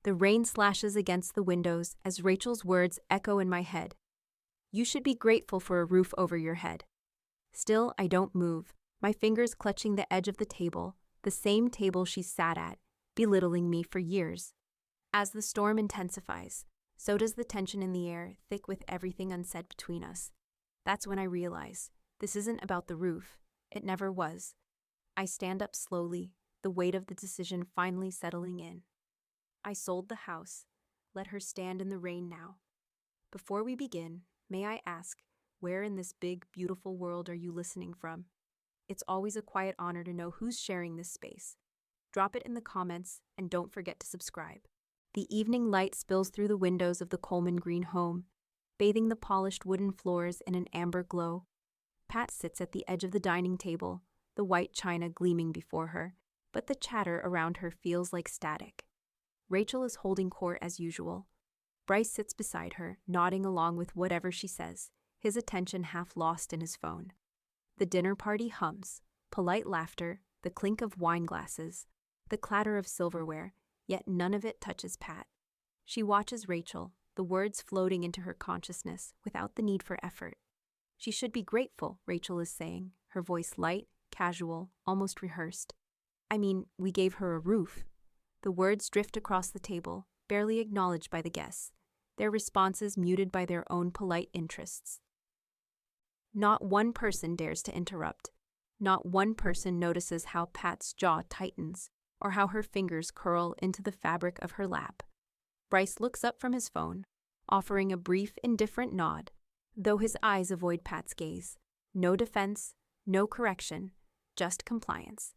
The rain slashes against the windows as Rachel's words echo in my head. You should be grateful for a roof over your head. Still, I don't move, my fingers clutching the edge of the table, the same table she sat at, belittling me for years. As the storm intensifies, so does the tension in the air, thick with everything unsaid between us. That's when I realize, this isn't about the roof. It never was. I stand up slowly, the weight of the decision finally settling in. I sold the house. Let her stand in the rain now. Before we begin, may I ask, where in this big, beautiful world are you listening from? It's always a quiet honor to know who's sharing this space. Drop it in the comments, and don't forget to subscribe. The evening light spills through the windows of the Coleman Green home, bathing the polished wooden floors in an amber glow. Pat sits at the edge of the dining table, the white china gleaming before her, but the chatter around her feels like static. Rachel is holding court as usual. Bryce sits beside her, nodding along with whatever she says, his attention half lost in his phone. The dinner party hums, polite laughter, the clink of wine glasses, the clatter of silverware, yet none of it touches Pat. She watches Rachel, the words floating into her consciousness without the need for effort. She should be grateful, Rachel is saying, her voice light, casual, almost rehearsed. I mean, we gave her a roof. The words drift across the table, barely acknowledged by the guests, their responses muted by their own polite interests. Not one person dares to interrupt. Not one person notices how Pat's jaw tightens, or how her fingers curl into the fabric of her lap. Bryce looks up from his phone, offering a brief, indifferent nod, though his eyes avoid Pat's gaze. No defense, no correction, just compliance.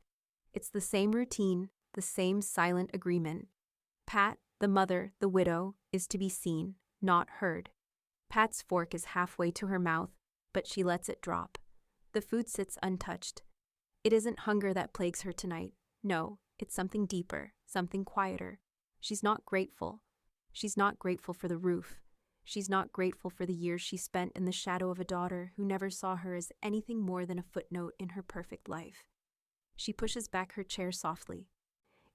It's the same routine, the same silent agreement. Pat, the mother, the widow, is to be seen, not heard. Pat's fork is halfway to her mouth, but she lets it drop. The food sits untouched. It isn't hunger that plagues her tonight. No, it's something deeper, something quieter. She's not grateful. She's not grateful for the roof. She's not grateful for the years she spent in the shadow of a daughter who never saw her as anything more than a footnote in her perfect life. She pushes back her chair softly,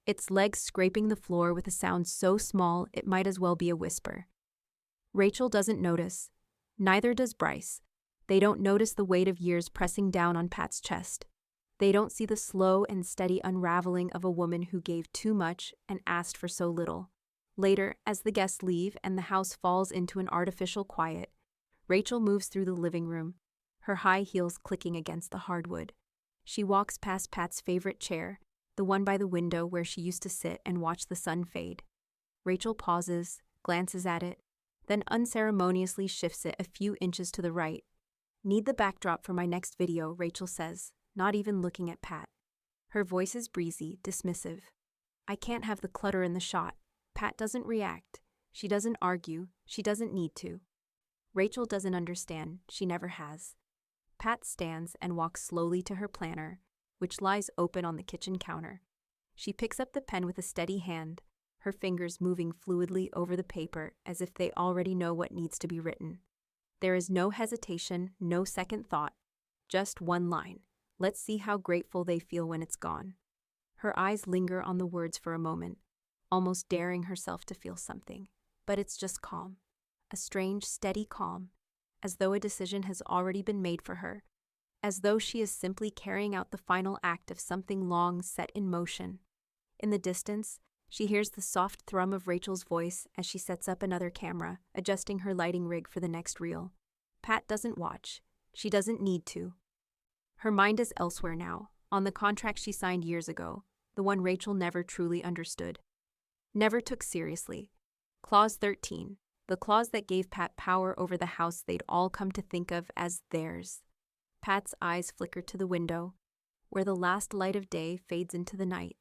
its legs scraping the floor with a sound so small it might as well be a whisper. Rachel doesn't notice. Neither does Bryce. They don't notice the weight of years pressing down on Pat's chest. They don't see the slow and steady unraveling of a woman who gave too much and asked for so little. Later, as the guests leave and the house falls into an artificial quiet, Rachel moves through the living room, her high heels clicking against the hardwood. She walks past Pat's favorite chair, the one by the window where she used to sit and watch the sun fade. Rachel pauses, glances at it, then unceremoniously shifts it a few inches to the right. Need the backdrop for my next video, Rachel says, not even looking at Pat. Her voice is breezy, dismissive. I can't have the clutter in the shot. Pat doesn't react. She doesn't argue. She doesn't need to. Rachel doesn't understand. She never has. Pat stands and walks slowly to her planner, which lies open on the kitchen counter. She picks up the pen with a steady hand, her fingers moving fluidly over the paper as if they already know what needs to be written. There is no hesitation, no second thought, just one line. Let's see how grateful they feel when it's gone. Her eyes linger on the words for a moment, almost daring herself to feel something. But it's just calm, a strange, steady calm, as though a decision has already been made for her, as though she is simply carrying out the final act of something long set in motion. In the distance, she hears the soft thrum of Rachel's voice as she sets up another camera, adjusting her lighting rig for the next reel. Pat doesn't watch. She doesn't need to. Her mind is elsewhere now, on the contract she signed years ago, the one Rachel never truly understood, never took seriously. Clause 13, the clause that gave Pat power over the house they'd all come to think of as theirs. Pat's eyes flicker to the window, where the last light of day fades into the night.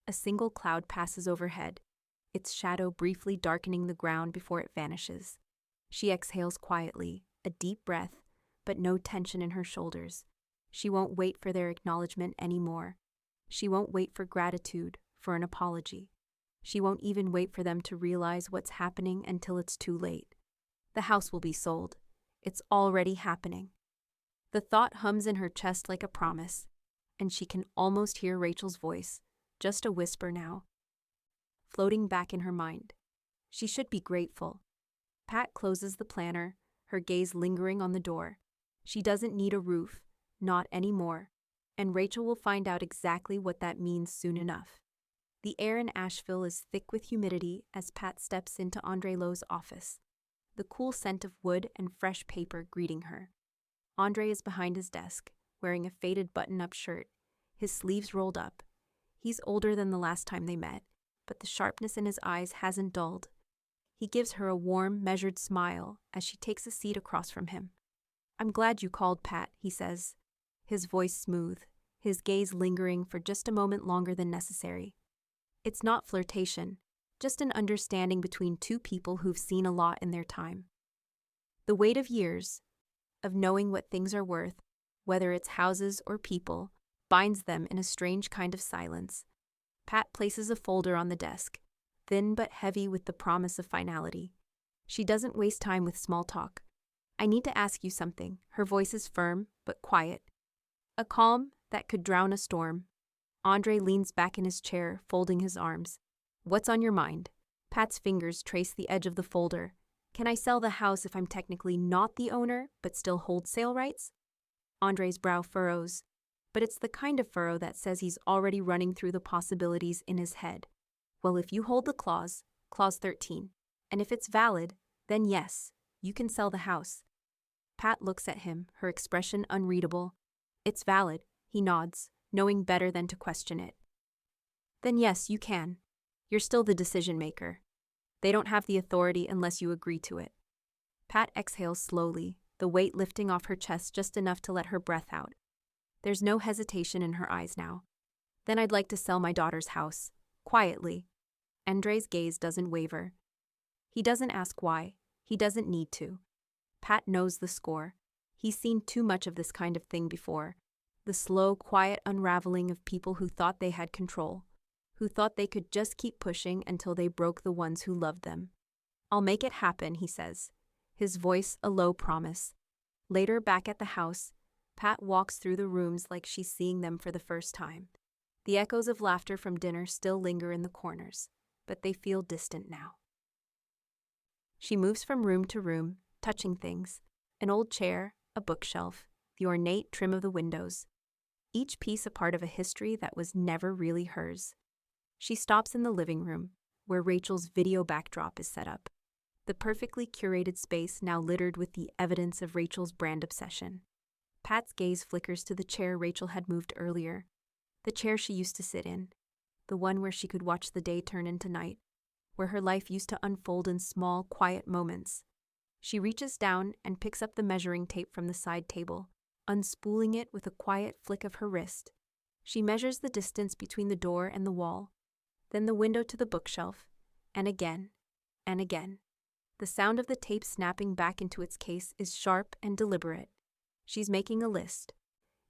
A single cloud passes overhead, its shadow briefly darkening the ground before it vanishes. She exhales quietly, a deep breath, but no tension in her shoulders. She won't wait for their acknowledgement anymore. She won't wait for gratitude, for an apology. She won't even wait for them to realize what's happening until it's too late. The house will be sold. It's already happening. The thought hums in her chest like a promise, and she can almost hear Rachel's voice, just a whisper now. floating back in her mind. She should be grateful. Pat closes the planner, her gaze lingering on the door. She doesn't need a roof, not anymore, and Rachel will find out exactly what that means soon enough. The air in Asheville is thick with humidity as Pat steps into Andre Lowe's office, the cool scent of wood and fresh paper greeting her. Andre is behind his desk, wearing a faded button-up shirt, his sleeves rolled up. He's older than the last time they met, but the sharpness in his eyes hasn't dulled. He gives her a warm, measured smile as she takes a seat across from him. "I'm glad you called, Pat," he says, his voice smooth, his gaze lingering for just a moment longer than necessary. It's not flirtation, just an understanding between two people who've seen a lot in their time. The weight of years, of knowing what things are worth, whether it's houses or people, binds them in a strange kind of silence. Pat places a folder on the desk, thin but heavy with the promise of finality. She doesn't waste time with small talk. "I need to ask you something." Her voice is firm but quiet. A calm that could drown a storm. Andre leans back in his chair, folding his arms. "What's on your mind?" Pat's fingers trace the edge of the folder. "Can I sell the house if I'm technically not the owner, but still hold sale rights?" Andre's brow furrows, but it's the kind of furrow that says he's already running through the possibilities in his head. "Well, if you hold the clause, Clause 13, and if it's valid, then yes, you can sell the house." Pat looks at him, her expression unreadable. "It's valid," he nods, knowing better than to question it. "Then yes, you can. You're still the decision maker. They don't have the authority unless you agree to it." Pat exhales slowly, the weight lifting off her chest just enough to let her breath out. There's no hesitation in her eyes now. "Then I'd like to sell my daughter's house. Quietly." Andre's gaze doesn't waver. He doesn't ask why. He doesn't need to. Pat knows the score. He's seen too much of this kind of thing before. The slow, quiet unraveling of people who thought they had control, who thought they could just keep pushing until they broke the ones who loved them. "I'll make it happen," he says, his voice a low promise. Later, back at the house, Pat walks through the rooms like she's seeing them for the first time. The echoes of laughter from dinner still linger in the corners, but they feel distant now. She moves from room to room, touching things: an old chair, a bookshelf, the ornate trim of the windows, each piece a part of a history that was never really hers. She stops in the living room, where Rachel's video backdrop is set up, the perfectly curated space now littered with the evidence of Rachel's brand obsession. Pat's gaze flickers to the chair Rachel had moved earlier, the chair she used to sit in, the one where she could watch the day turn into night, where her life used to unfold in small, quiet moments. She reaches down and picks up the measuring tape from the side table, unspooling it with a quiet flick of her wrist. She measures the distance between the door and the wall, then the window to the bookshelf, and again, and again. The sound of the tape snapping back into its case is sharp and deliberate. She's making a list,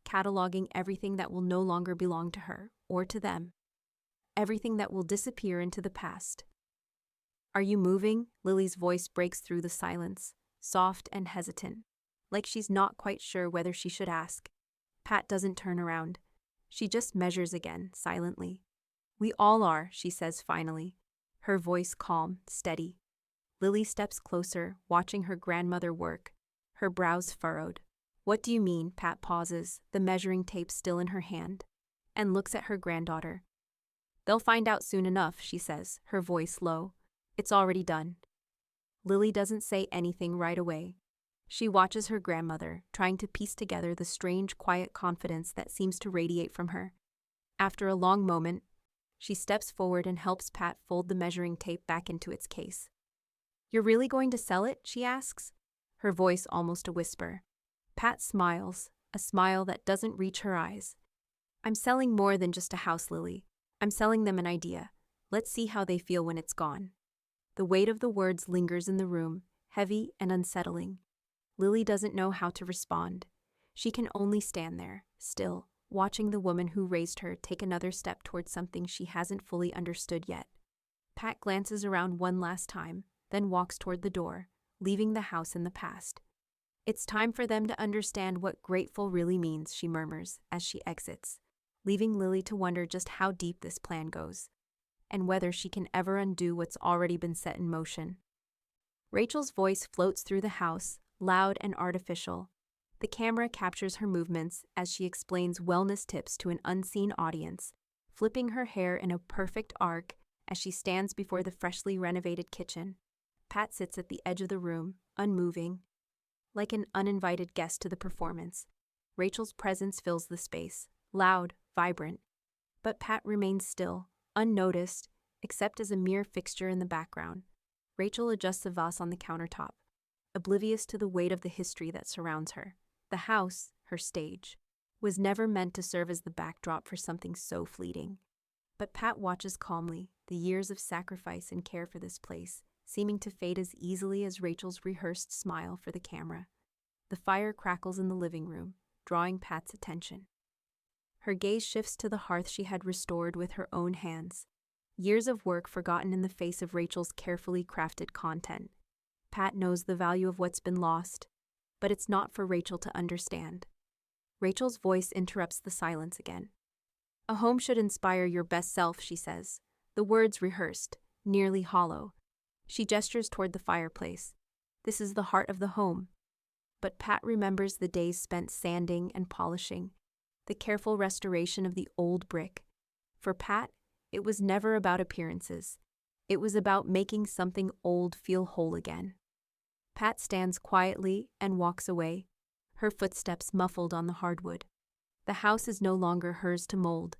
cataloging everything that will no longer belong to her, or to them. Everything that will disappear into the past. "Are you moving?" Lily's voice breaks through the silence, soft and hesitant, like she's not quite sure whether she should ask. Pat doesn't turn around. She just measures again, silently. "We all are," she says finally, her voice calm, steady. Lily steps closer, watching her grandmother work, her brows furrowed. "What do you mean?" Pat pauses, the measuring tape still in her hand, and looks at her granddaughter. "They'll find out soon enough," she says, her voice low. "It's already done." Lily doesn't say anything right away. She watches her grandmother, trying to piece together the strange, quiet confidence that seems to radiate from her. After a long moment, she steps forward and helps Pat fold the measuring tape back into its case. "You're really going to sell it?" she asks, her voice almost a whisper. Pat smiles, a smile that doesn't reach her eyes. "I'm selling more than just a house, Lily. I'm selling them an idea. Let's see how they feel when it's gone." The weight of the words lingers in the room, heavy and unsettling. Lily doesn't know how to respond. She can only stand there, still, watching the woman who raised her take another step towards something she hasn't fully understood yet. Pat glances around one last time, then walks toward the door, leaving the house in the past. "It's time for them to understand what grateful really means," she murmurs as she exits, leaving Lily to wonder just how deep this plan goes. and whether she can ever undo what's already been set in motion. Rachel's voice floats through the house, loud and artificial. The camera captures her movements as she explains wellness tips to an unseen audience, flipping her hair in a perfect arc as she stands before the freshly renovated kitchen. Pat sits at the edge of the room, unmoving, like an uninvited guest to the performance. Rachel's presence fills the space, loud, vibrant. But Pat remains still, unnoticed, except as a mere fixture in the background. Rachel adjusts a vase on the countertop, oblivious to the weight of the history that surrounds her. The house, her stage, was never meant to serve as the backdrop for something so fleeting. But Pat watches calmly, the years of sacrifice and care for this place, seeming to fade as easily as Rachel's rehearsed smile for the camera. The fire crackles in the living room, drawing Pat's attention. Her gaze shifts to the hearth she had restored with her own hands. Years of work forgotten in the face of Rachel's carefully crafted content. Pat knows the value of what's been lost, but it's not for Rachel to understand. Rachel's voice interrupts the silence again. A home should inspire your best self, she says, the words rehearsed, nearly hollow. She gestures toward the fireplace. This is the heart of the home. But Pat remembers the days spent sanding and polishing, the careful restoration of the old brick. For Pat, it was never about appearances. It was about making something old feel whole again. Pat stands quietly and walks away, her footsteps muffled on the hardwood. The house is no longer hers to mold.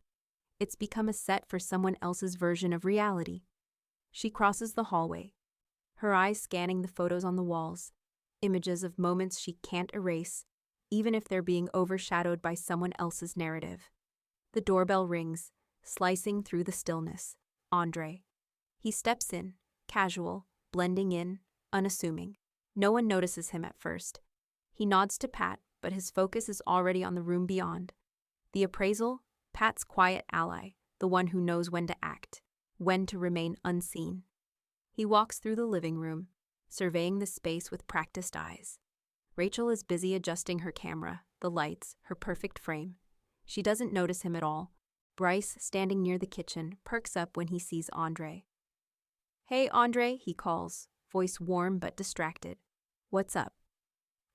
It's become a set for someone else's version of reality. She crosses the hallway, her eyes scanning the photos on the walls, images of moments she can't erase, even if they're being overshadowed by someone else's narrative. The doorbell rings, slicing through the stillness. Andre. He steps in, casual, blending in, unassuming. No one notices him at first. He nods to Pat, but his focus is already on the room beyond. The appraisal, Pat's quiet ally, the one who knows when to act, when to remain unseen. He walks through the living room, surveying the space with practiced eyes. Rachel is busy adjusting her camera, the lights, her perfect frame. She doesn't notice him at all. Bryce, standing near the kitchen, perks up when he sees Andre. "Hey, Andre," he calls, voice warm but distracted. "What's up?"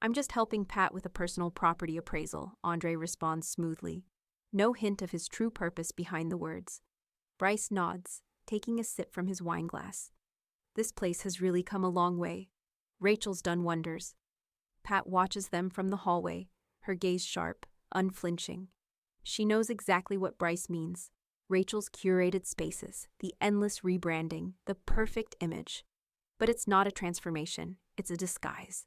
"I'm just helping Pat with a personal property appraisal," Andre responds smoothly. No hint of his true purpose behind the words. Bryce nods, taking a sip from his wine glass. This place has really come a long way. Rachel's done wonders. Pat watches them from the hallway, her gaze sharp, unflinching. She knows exactly what Bryce means. Rachel's curated spaces, the endless rebranding, the perfect image. But it's not a transformation, it's a disguise.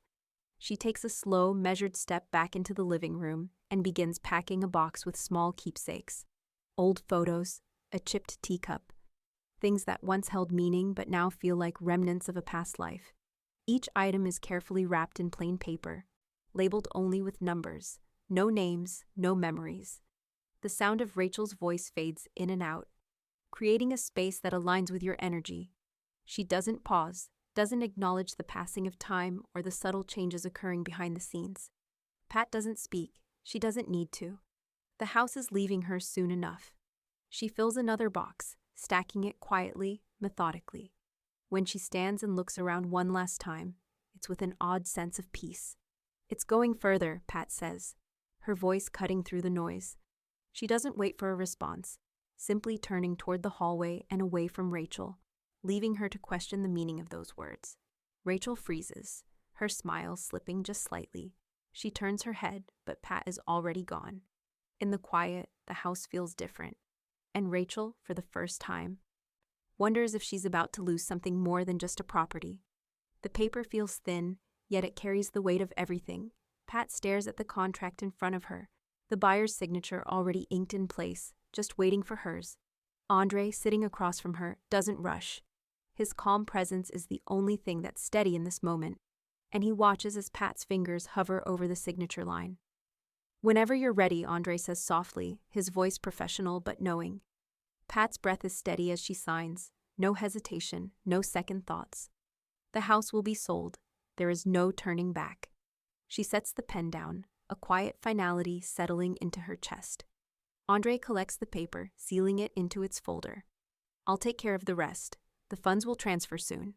She takes a slow, measured step back into the living room and begins packing a box with small keepsakes. Old photos, a chipped teacup, things that once held meaning but now feel like remnants of a past life. Each item is carefully wrapped in plain paper, labeled only with numbers, no names, no memories. The sound of Rachel's voice fades in and out, creating a space that aligns with your energy. She doesn't pause, doesn't acknowledge the passing of time or the subtle changes occurring behind the scenes. Pat doesn't speak. She doesn't need to. The house is leaving her soon enough. She fills another box, stacking it quietly, methodically. When she stands and looks around one last time, it's with an odd sense of peace. "It's going further," Pat says, her voice cutting through the noise. She doesn't wait for a response, simply turning toward the hallway and away from Rachel, leaving her to question the meaning of those words. Rachel freezes, her smile slipping just slightly. She turns her head, but Pat is already gone. In the quiet, the house feels different, and Rachel, for the first time, wonders if she's about to lose something more than just a property. The paper feels thin, yet it carries the weight of everything. Pat stares at the contract in front of her, the buyer's signature already inked in place, just waiting for hers. Andre, sitting across from her, doesn't rush. His calm presence is the only thing that's steady in this moment, and he watches as Pat's fingers hover over the signature line. "Whenever you're ready," Andre says softly, his voice professional but knowing. Pat's breath is steady as she signs, no hesitation, no second thoughts. The house will be sold. There is no turning back. She sets the pen down, a quiet finality settling into her chest. Andre collects the paper, sealing it into its folder. I'll take care of the rest. The funds will transfer soon.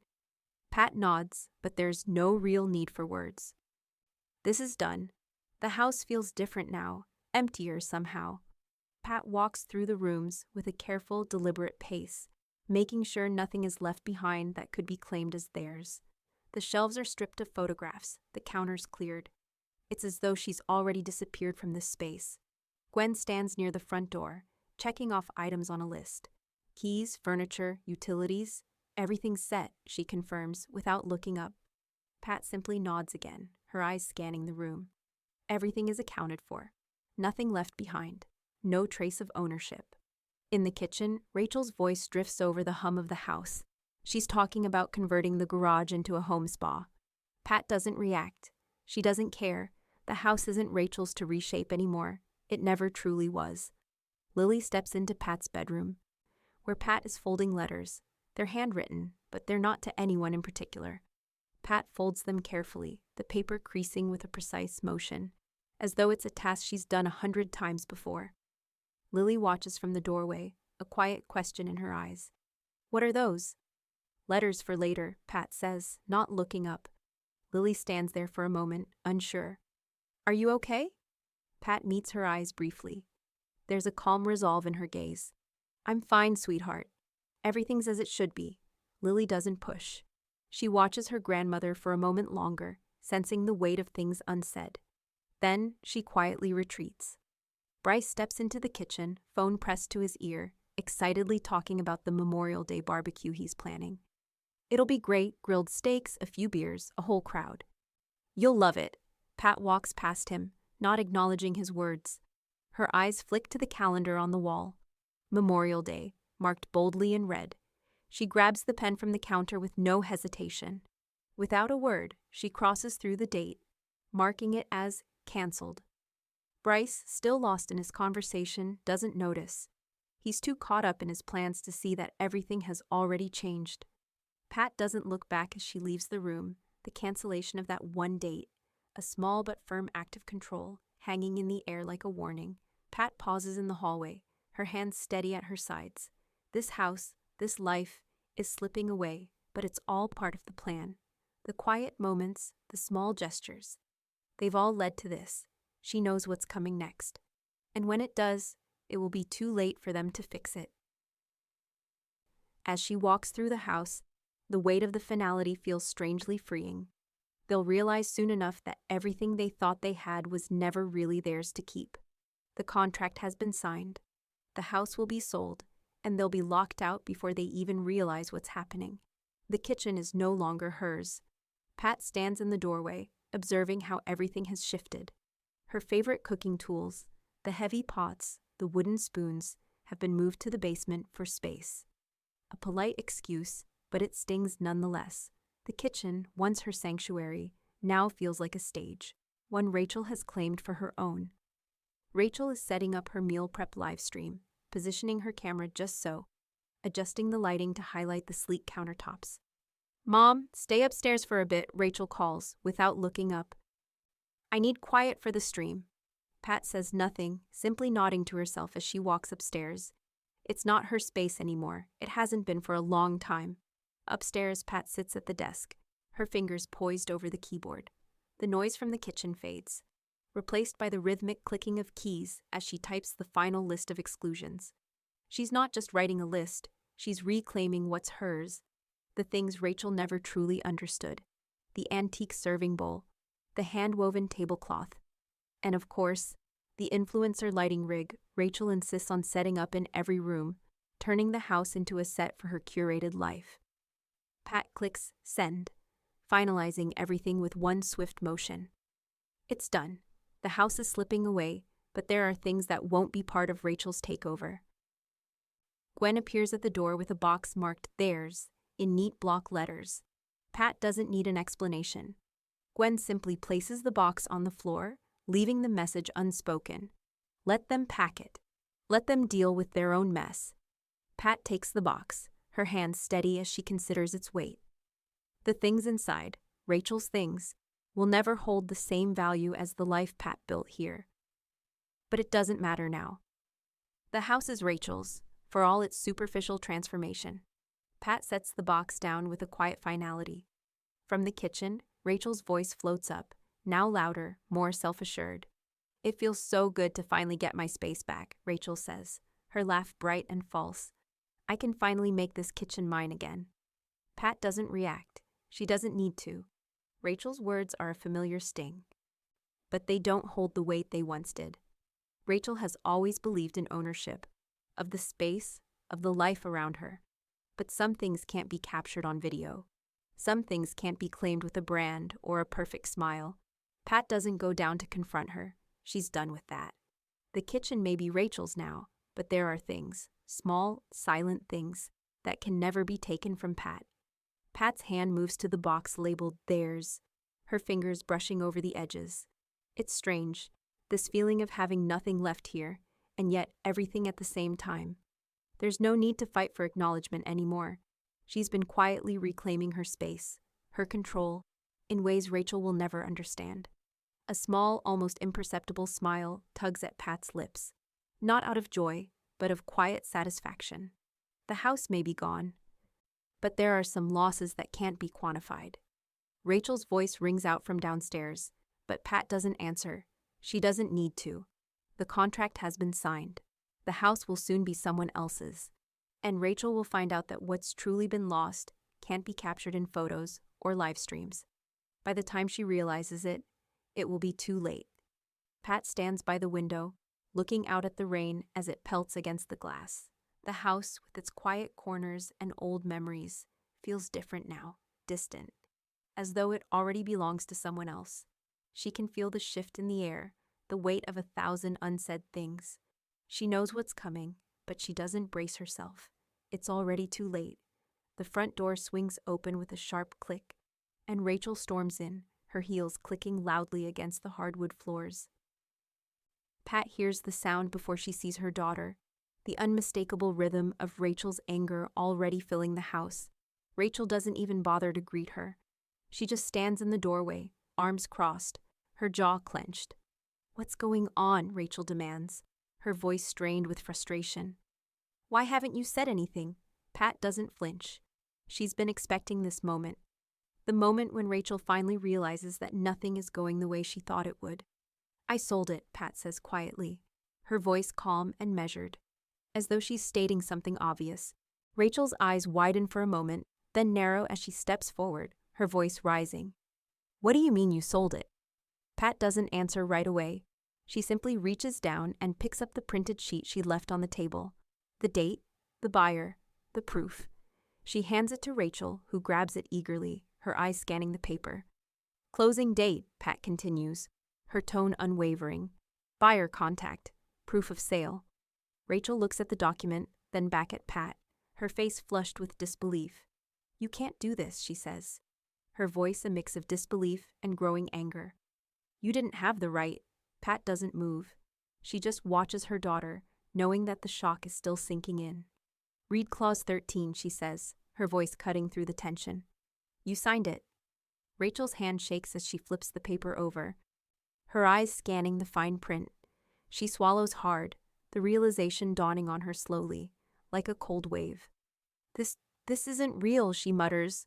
Pat nods, but there's no real need for words. This is done. The house feels different now, emptier somehow. Pat walks through the rooms with a careful, deliberate pace, making sure nothing is left behind that could be claimed as theirs. The shelves are stripped of photographs, the counters cleared. It's as though she's already disappeared from this space. Gwen stands near the front door, checking off items on a list. Keys, furniture, utilities, everything's set, she confirms, without looking up. Pat simply nods again, her eyes scanning the room. Everything is accounted for. Nothing left behind. No trace of ownership. In the kitchen, Rachel's voice drifts over the hum of the house. She's talking about converting the garage into a home spa. Pat doesn't react. She doesn't care. The house isn't Rachel's to reshape anymore. It never truly was. Lily steps into Pat's bedroom, where Pat is folding letters. They're handwritten, but they're not to anyone in particular. Pat folds them carefully, the paper creasing with a precise motion, as though it's a task she's done 100 times before. Lily watches from the doorway, a quiet question in her eyes. What are those? Letters for later, Pat says, not looking up. Lily stands there for a moment, unsure. Are you okay? Pat meets her eyes briefly. There's a calm resolve in her gaze. I'm fine, sweetheart. Everything's as it should be. Lily doesn't push. She watches her grandmother for a moment longer, sensing the weight of things unsaid. Then she quietly retreats. Bryce steps into the kitchen, phone pressed to his ear, excitedly talking about the Memorial Day barbecue he's planning. It'll be great, grilled steaks, a few beers, a whole crowd. You'll love it. Pat walks past him, not acknowledging his words. Her eyes flick to the calendar on the wall. Memorial Day, marked boldly in red. She grabs the pen from the counter with no hesitation. Without a word, she crosses through the date, marking it as canceled. Bryce, still lost in his conversation, doesn't notice. He's too caught up in his plans to see that everything has already changed. Pat doesn't look back as she leaves the room, the cancellation of that one date, a small but firm act of control, hanging in the air like a warning. Pat pauses in the hallway, her hands steady at her sides. This house, this life, is slipping away, but it's all part of the plan. The quiet moments, the small gestures. They've all led to this. She knows what's coming next. And when it does, it will be too late for them to fix it. As she walks through the house, the weight of the finality feels strangely freeing. They'll realize soon enough that everything they thought they had was never really theirs to keep. The contract has been signed. The house will be sold, and they'll be locked out before they even realize what's happening. The kitchen is no longer hers. Pat stands in the doorway, observing how everything has shifted. Her favorite cooking tools, the heavy pots, the wooden spoons, have been moved to the basement for space. A polite excuse, but it stings nonetheless. The kitchen, once her sanctuary, now feels like a stage, one Rachel has claimed for her own. Rachel is setting up her meal prep livestream, positioning her camera just so, adjusting the lighting to highlight the sleek countertops. Mom, stay upstairs for a bit, Rachel calls, without looking up. I need quiet for the stream. Pat says nothing, simply nodding to herself as she walks upstairs. It's not her space anymore. It hasn't been for a long time. Upstairs, Pat sits at the desk, her fingers poised over the keyboard. The noise from the kitchen fades, replaced by the rhythmic clicking of keys as she types the final list of exclusions. She's not just writing a list, she's reclaiming what's hers, the things Rachel never truly understood. The antique serving bowl, the hand-woven tablecloth, and of course, the influencer lighting rig Rachel insists on setting up in every room, turning the house into a set for her curated life. Pat clicks send, finalizing everything with one swift motion. It's done. The house is slipping away, but there are things that won't be part of Rachel's takeover. Gwen appears at the door with a box marked theirs in neat block letters. Pat doesn't need an explanation. Gwen simply places the box on the floor, leaving the message unspoken. Let them pack it. Let them deal with their own mess. Pat takes the box, her hands steady as she considers its weight. The things inside, Rachel's things, will never hold the same value as the life Pat built here. But it doesn't matter now. The house is Rachel's, for all its superficial transformation. Pat sets the box down with a quiet finality. From the kitchen, Rachel's voice floats up, now louder, more self-assured. "It feels so good to finally get my space back," Rachel says, her laugh bright and false. "I can finally make this kitchen mine again." Pat doesn't react. She doesn't need to. Rachel's words are a familiar sting. But they don't hold the weight they once did. Rachel has always believed in ownership, of the space, of the life around her. But some things can't be captured on video. Some things can't be claimed with a brand or a perfect smile. Pat doesn't go down to confront her. She's done with that. The kitchen may be Rachel's now, but there are things, small, silent things, that can never be taken from Pat. Pat's hand moves to the box labeled theirs, her fingers brushing over the edges. It's strange, this feeling of having nothing left here, and yet everything at the same time. There's no need to fight for acknowledgement anymore. She's been quietly reclaiming her space, her control, in ways Rachel will never understand. A small, almost imperceptible smile tugs at Pat's lips, not out of joy, but of quiet satisfaction. The house may be gone, but there are some losses that can't be quantified. Rachel's voice rings out from downstairs, but Pat doesn't answer. She doesn't need to. The contract has been signed. The house will soon be someone else's. And Rachel will find out that what's truly been lost can't be captured in photos or live streams. By the time she realizes it, it will be too late. Pat stands by the window, looking out at the rain as it pelts against the glass. The house, with its quiet corners and old memories, feels different now, distant, as though it already belongs to someone else. She can feel the shift in the air, the weight of 1,000 unsaid things. She knows what's coming, but she doesn't brace herself. It's already too late. The front door swings open with a sharp click, and Rachel storms in, her heels clicking loudly against the hardwood floors. Pat hears the sound before she sees her daughter, the unmistakable rhythm of Rachel's anger already filling the house. Rachel doesn't even bother to greet her. She just stands in the doorway, arms crossed, her jaw clenched. "What's going on?" Rachel demands, her voice strained with frustration. "Why haven't you said anything?" Pat doesn't flinch. She's been expecting this moment. The moment when Rachel finally realizes that nothing is going the way she thought it would. "I sold it," Pat says quietly, her voice calm and measured, as though she's stating something obvious. Rachel's eyes widen for a moment, then narrow as she steps forward, her voice rising. "What do you mean you sold it?" Pat doesn't answer right away. She simply reaches down and picks up the printed sheet she left on the table. The date, the buyer, the proof. She hands it to Rachel, who grabs it eagerly, her eyes scanning the paper. "Closing date," Pat continues, her tone unwavering. "Buyer contact. Proof of sale." Rachel looks at the document, then back at Pat, her face flushed with disbelief. "You can't do this," she says, her voice a mix of disbelief and growing anger. "You didn't have the right." Pat doesn't move. She just watches her daughter, knowing that the shock is still sinking in. "Read Clause 13, she says, her voice cutting through the tension. "You signed it." Rachel's hand shakes as she flips the paper over, her eyes scanning the fine print. She swallows hard, the realization dawning on her slowly, like a cold wave. This isn't real," she mutters,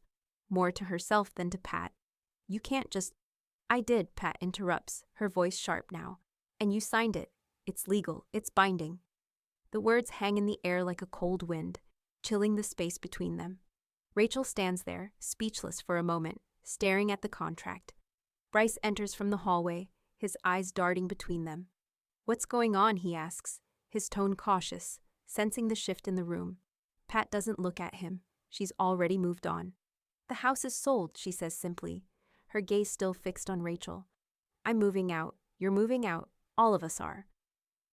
more to herself than to Pat. "You can't just—" "I did," Pat interrupts, her voice sharp now. "And you signed it. It's legal. It's binding." The words hang in the air like a cold wind, chilling the space between them. Rachel stands there, speechless for a moment, staring at the contract. Bryce enters from the hallway, his eyes darting between them. "What's going on?" he asks, his tone cautious, sensing the shift in the room. Pat doesn't look at him. She's already moved on. "The house is sold," she says simply, her gaze still fixed on Rachel. "I'm moving out. You're moving out. All of us are."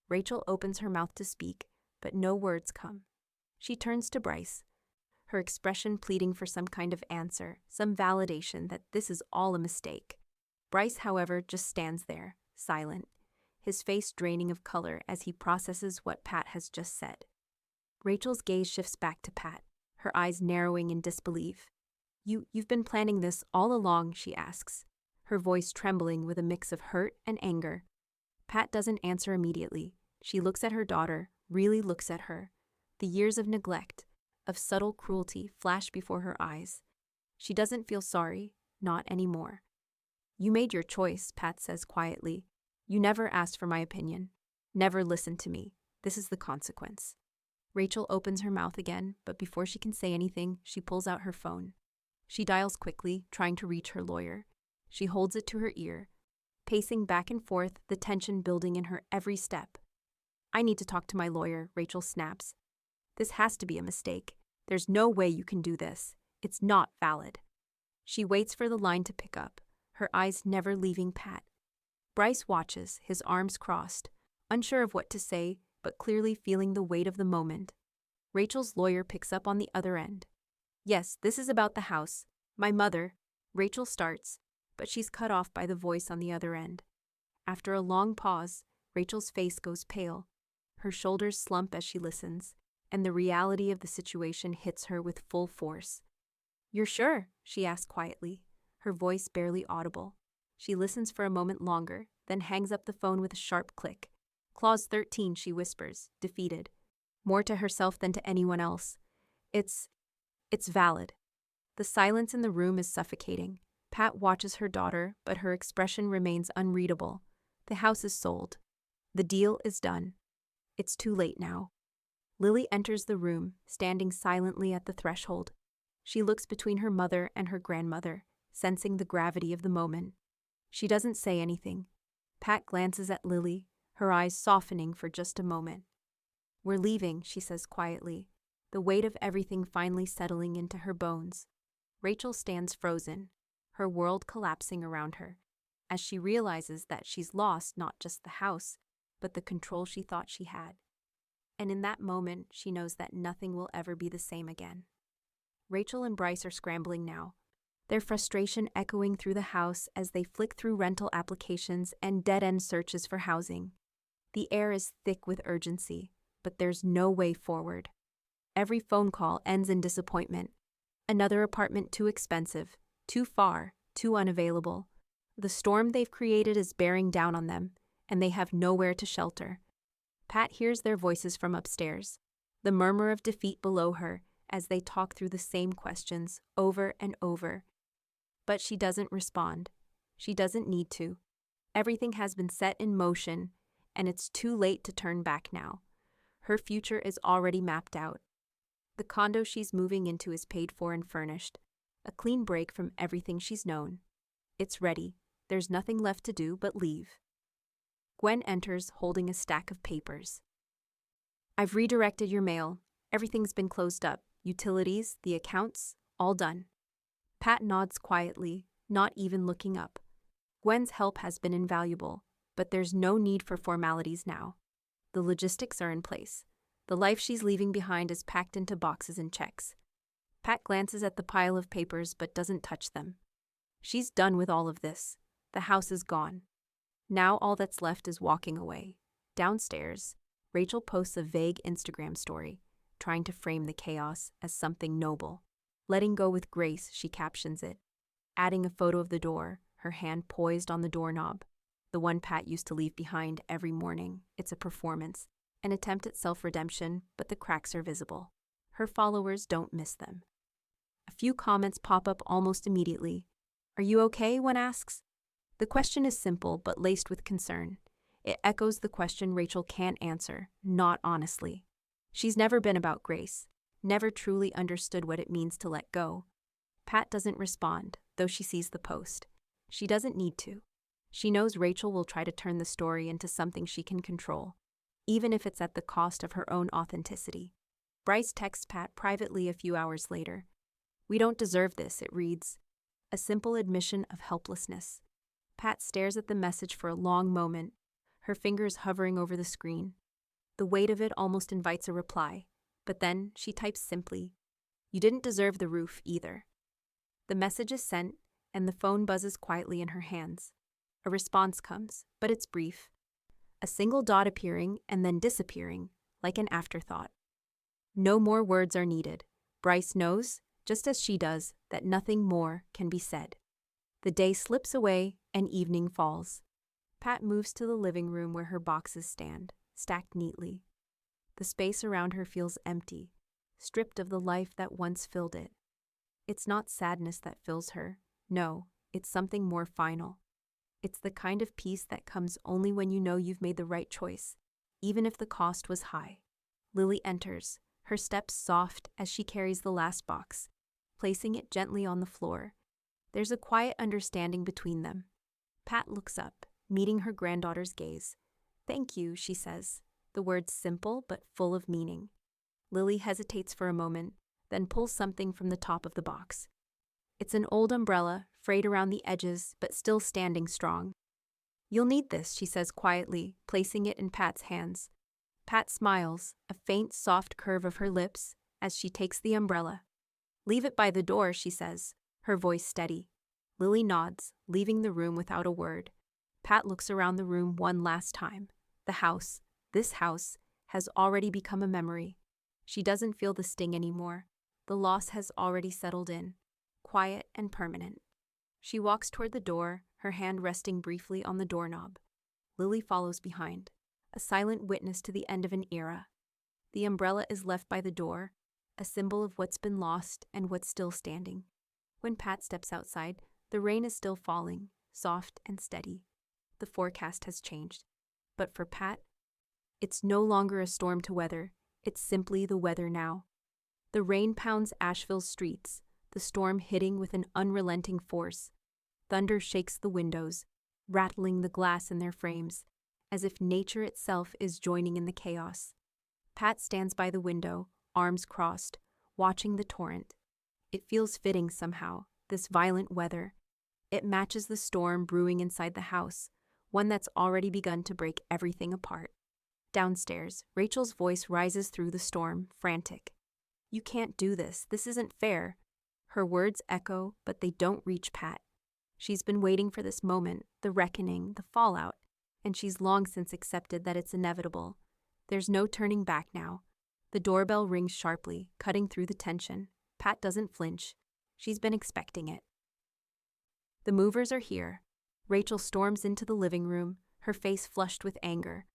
Rachel opens her mouth to speak, but no words come. She turns to Bryce, her expression pleading for some kind of answer, some validation that this is all a mistake. Bryce, however, just stands there, silent, his face draining of color as he processes what Pat has just said. Rachel's gaze shifts back to Pat, her eyes narrowing in disbelief. You've been planning this all along," she asks, her voice trembling with a mix of hurt and anger. Pat doesn't answer immediately. She looks at her daughter, really looks at her, The years of neglect, of subtle cruelty flash before her eyes. She doesn't feel sorry, not anymore. You made your choice, Pat says quietly. You never asked for my opinion. Never listened to me. This is the consequence. Rachel opens her mouth again, but before she can say anything, she pulls out her phone. She dials quickly, trying to reach her lawyer. She holds it to her ear, pacing back and forth, the tension building in her every step. I need to talk to my lawyer, Rachel snaps. This has to be a mistake. There's no way you can do this. It's not valid. She waits for the line to pick up, her eyes never leaving Pat. Bryce watches, his arms crossed, unsure of what to say, but clearly feeling the weight of the moment. Rachel's lawyer picks up on the other end. Yes, this is about the house. My mother. Rachel starts, but she's cut off by the voice on the other end. After a long pause, Rachel's face goes pale. Her shoulders slump as she listens, and the reality of the situation hits her with full force. You're sure? She asks quietly, her voice barely audible. She listens for a moment longer, then hangs up the phone with a sharp click. Clause 13, she whispers, defeated. More to herself than to anyone else. It's valid. The silence in the room is suffocating. Pat watches her daughter, but her expression remains unreadable. The house is sold. The deal is done. It's too late now. Lily enters the room, standing silently at the threshold. She looks between her mother and her grandmother, sensing the gravity of the moment. She doesn't say anything. Pat glances at Lily, her eyes softening for just a moment. We're leaving, she says quietly, the weight of everything finally settling into her bones. Rachel stands frozen, her world collapsing around her, as she realizes that she's lost not just the house, but the control she thought she had. And in that moment, she knows that nothing will ever be the same again. Rachel and Bryce are scrambling now, their frustration echoing through the house as they flick through rental applications and dead-end searches for housing. The air is thick with urgency, but there's no way forward. Every phone call ends in disappointment. Another apartment too expensive, too far, too unavailable. The storm they've created is bearing down on them, and they have nowhere to shelter. Pat hears their voices from upstairs, the murmur of defeat below her as they talk through the same questions over and over. But she doesn't respond. She doesn't need to. Everything has been set in motion, and it's too late to turn back now. Her future is already mapped out. The condo she's moving into is paid for and furnished, a clean break from everything she's known. It's ready. There's nothing left to do but leave. Gwen enters holding a stack of papers. I've redirected your mail. Everything's been closed up. Utilities, the accounts, all done. Pat nods quietly, not even looking up. Gwen's help has been invaluable, but there's no need for formalities now. The logistics are in place. The life she's leaving behind is packed into boxes and checks. Pat glances at the pile of papers but doesn't touch them. She's done with all of this. The house is gone. Now all that's left is walking away. Downstairs, Rachel posts a vague Instagram story, trying to frame the chaos as something noble. Letting go with grace, she captions it, adding a photo of the door, her hand poised on the doorknob. The one Pat used to leave behind every morning. It's a performance, an attempt at self-redemption, but the cracks are visible. Her followers don't miss them. A few comments pop up almost immediately. Are you okay? One asks. The question is simple but laced with concern. It echoes the question Rachel can't answer, not honestly. She's never been about grace, never truly understood what it means to let go. Pat doesn't respond, though she sees the post. She doesn't need to. She knows Rachel will try to turn the story into something she can control, even if it's at the cost of her own authenticity. Bryce texts Pat privately a few hours later. We don't deserve this, it reads. A simple admission of helplessness. Pat stares at the message for a long moment, her fingers hovering over the screen. The weight of it almost invites a reply, but then she types simply, You didn't deserve the roof either. The message is sent, and the phone buzzes quietly in her hands. A response comes, but it's brief. A single dot appearing and then disappearing, like an afterthought. No more words are needed. Bryce knows, just as she does, that nothing more can be said. The day slips away and evening falls. Pat moves to the living room where her boxes stand, stacked neatly. The space around her feels empty, stripped of the life that once filled it. It's not sadness that fills her. No, it's something more final. It's the kind of peace that comes only when you know you've made the right choice, even if the cost was high. Lily enters, her steps soft as she carries the last box, placing it gently on the floor. There's a quiet understanding between them. Pat looks up, meeting her granddaughter's gaze. "Thank you," she says, the words simple but full of meaning. Lily hesitates for a moment, then pulls something from the top of the box. It's an old umbrella, frayed around the edges, but still standing strong. "You'll need this," she says quietly, placing it in Pat's hands. Pat smiles, a faint, soft curve of her lips, as she takes the umbrella. "Leave it by the door," she says, her voice steady. Lily nods, leaving the room without a word. Pat looks around the room one last time. The house, this house, has already become a memory. She doesn't feel the sting anymore. The loss has already settled in, quiet and permanent. She walks toward the door, her hand resting briefly on the doorknob. Lily follows behind, a silent witness to the end of an era. The umbrella is left by the door, a symbol of what's been lost and what's still standing. When Pat steps outside, the rain is still falling, soft and steady. The forecast has changed. But for Pat, it's no longer a storm to weather, it's simply the weather now. The rain pounds Asheville's streets, the storm hitting with an unrelenting force. Thunder shakes the windows, rattling the glass in their frames, as if nature itself is joining in the chaos. Pat stands by the window, arms crossed, watching the torrent. It feels fitting somehow, this violent weather. It matches the storm brewing inside the house, one that's already begun to break everything apart. Downstairs, Rachel's voice rises through the storm, frantic. "You can't do this. This isn't fair." Her words echo, but they don't reach Pat. She's been waiting for this moment, the reckoning, the fallout, and she's long since accepted that it's inevitable. There's no turning back now. The doorbell rings sharply, cutting through the tension. Pat doesn't flinch. She's been expecting it. The movers are here. Rachel storms into the living room, her face flushed with anger.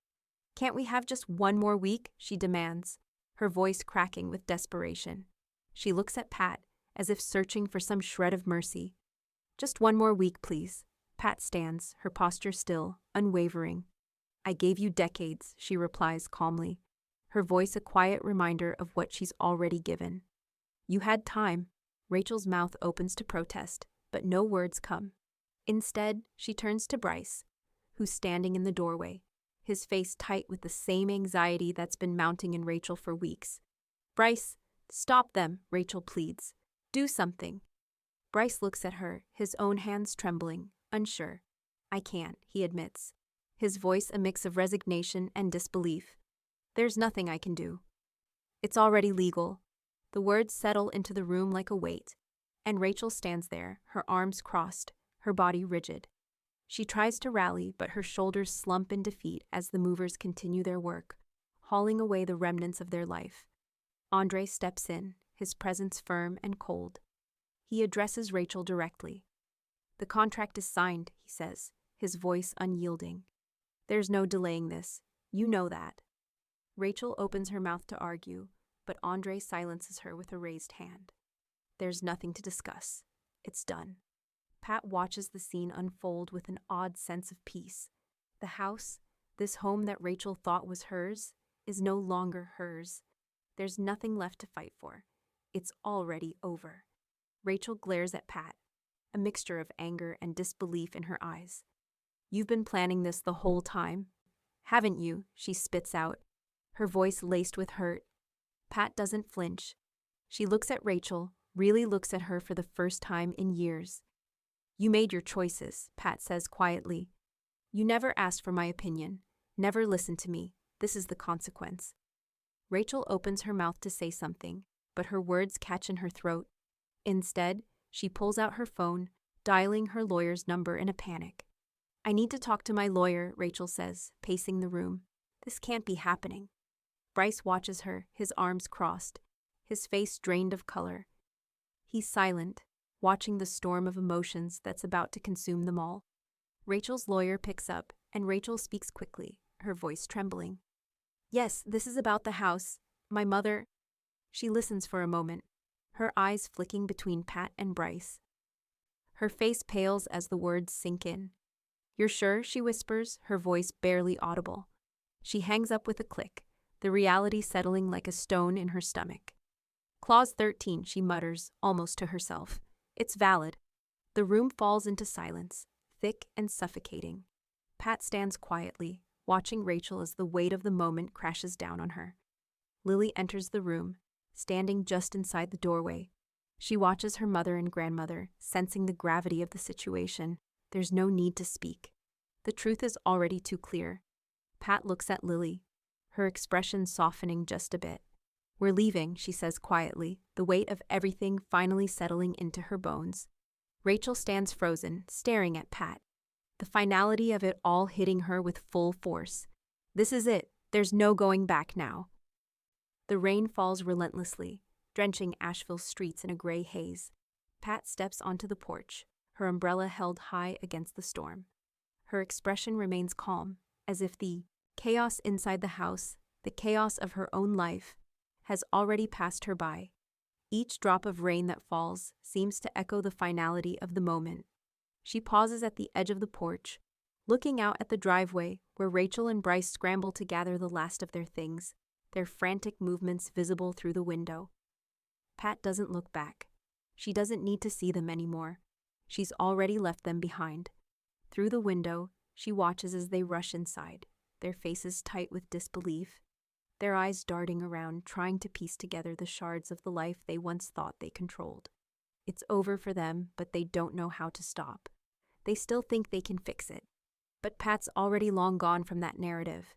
"Can't we have just one more week?" she demands, her voice cracking with desperation. She looks at Pat, as if searching for some shred of mercy. "Just one more week, please." Pat stands, her posture still, unwavering. "I gave you decades," she replies calmly, her voice a quiet reminder of what she's already given. "You had time." Rachel's mouth opens to protest, but no words come. Instead, she turns to Bryce, who's standing in the doorway, his face tight with the same anxiety that's been mounting in Rachel for weeks. "Bryce, stop them," Rachel pleads. "Do something." Bryce looks at her, his own hands trembling, unsure. "I can't," he admits, his voice a mix of resignation and disbelief. "There's nothing I can do. It's already legal." The words settle into the room like a weight, and Rachel stands there, her arms crossed, her body rigid. She tries to rally, but her shoulders slump in defeat as the movers continue their work, hauling away the remnants of their life. Andre steps in, his presence firm and cold. He addresses Rachel directly. "The contract is signed," he says, his voice unyielding. "There's no delaying this. You know that." Rachel opens her mouth to argue, but Andre silences her with a raised hand. "There's nothing to discuss. It's done." Pat watches the scene unfold with an odd sense of peace. The house, this home that Rachel thought was hers, is no longer hers. There's nothing left to fight for. It's already over. Rachel glares at Pat, a mixture of anger and disbelief in her eyes. "You've been planning this the whole time, haven't you?" she spits out, her voice laced with hurt. Pat doesn't flinch. She looks at Rachel, really looks at her for the first time in years. "You made your choices," Pat says quietly. "You never asked for my opinion, never listened to me. This is the consequence." Rachel opens her mouth to say something, but her words catch in her throat. Instead, she pulls out her phone, dialing her lawyer's number in a panic. "I need to talk to my lawyer," Rachel says, pacing the room. "This can't be happening." Bryce watches her, his arms crossed, his face drained of color. He's silent, watching the storm of emotions that's about to consume them all. Rachel's lawyer picks up, and Rachel speaks quickly, her voice trembling. Yes, this is about the house. My mother. She listens for a moment, her eyes flicking between Pat and Bryce. Her face pales as the words sink in. You're sure? She whispers, her voice barely audible. She hangs up with a click, the reality settling like a stone in her stomach. Clause 13, she mutters, almost to herself. It's valid. The room falls into silence, thick and suffocating. Pat stands quietly, watching Rachel as the weight of the moment crashes down on her. Lily enters the room, standing just inside the doorway. She watches her mother and grandmother, sensing the gravity of the situation. There's no need to speak. The truth is already too clear. Pat looks at Lily, her expression softening just a bit. We're leaving, she says quietly, the weight of everything finally settling into her bones. Rachel stands frozen, staring at Pat, the finality of it all hitting her with full force. This is it. There's no going back now. The rain falls relentlessly, drenching Asheville's streets in a gray haze. Pat steps onto the porch, her umbrella held high against the storm. Her expression remains calm, as if the chaos inside the house, the chaos of her own life, has already passed her by. Each drop of rain that falls seems to echo the finality of the moment. She pauses at the edge of the porch, looking out at the driveway where Rachel and Bryce scramble to gather the last of their things, their frantic movements visible through the window. Pat doesn't look back. She doesn't need to see them anymore. She's already left them behind. Through the window, she watches as they rush inside, their faces tight with disbelief, their eyes darting around, trying to piece together the shards of the life they once thought they controlled. It's over for them, but they don't know how to stop. They still think they can fix it. But Pat's already long gone from that narrative.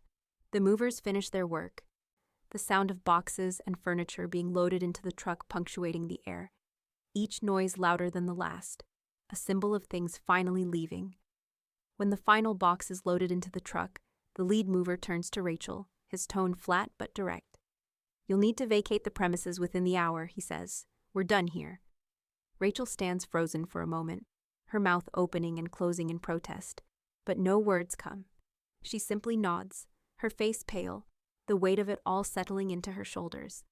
The movers finish their work, the sound of boxes and furniture being loaded into the truck punctuating the air, each noise louder than the last, a symbol of things finally leaving. When the final box is loaded into the truck, the lead mover turns to Rachel, his tone flat but direct. You'll need to vacate the premises within the hour, he says. We're done here. Rachel stands frozen for a moment, her mouth opening and closing in protest, but no words come. She simply nods, her face pale, the weight of it all settling into her shoulders.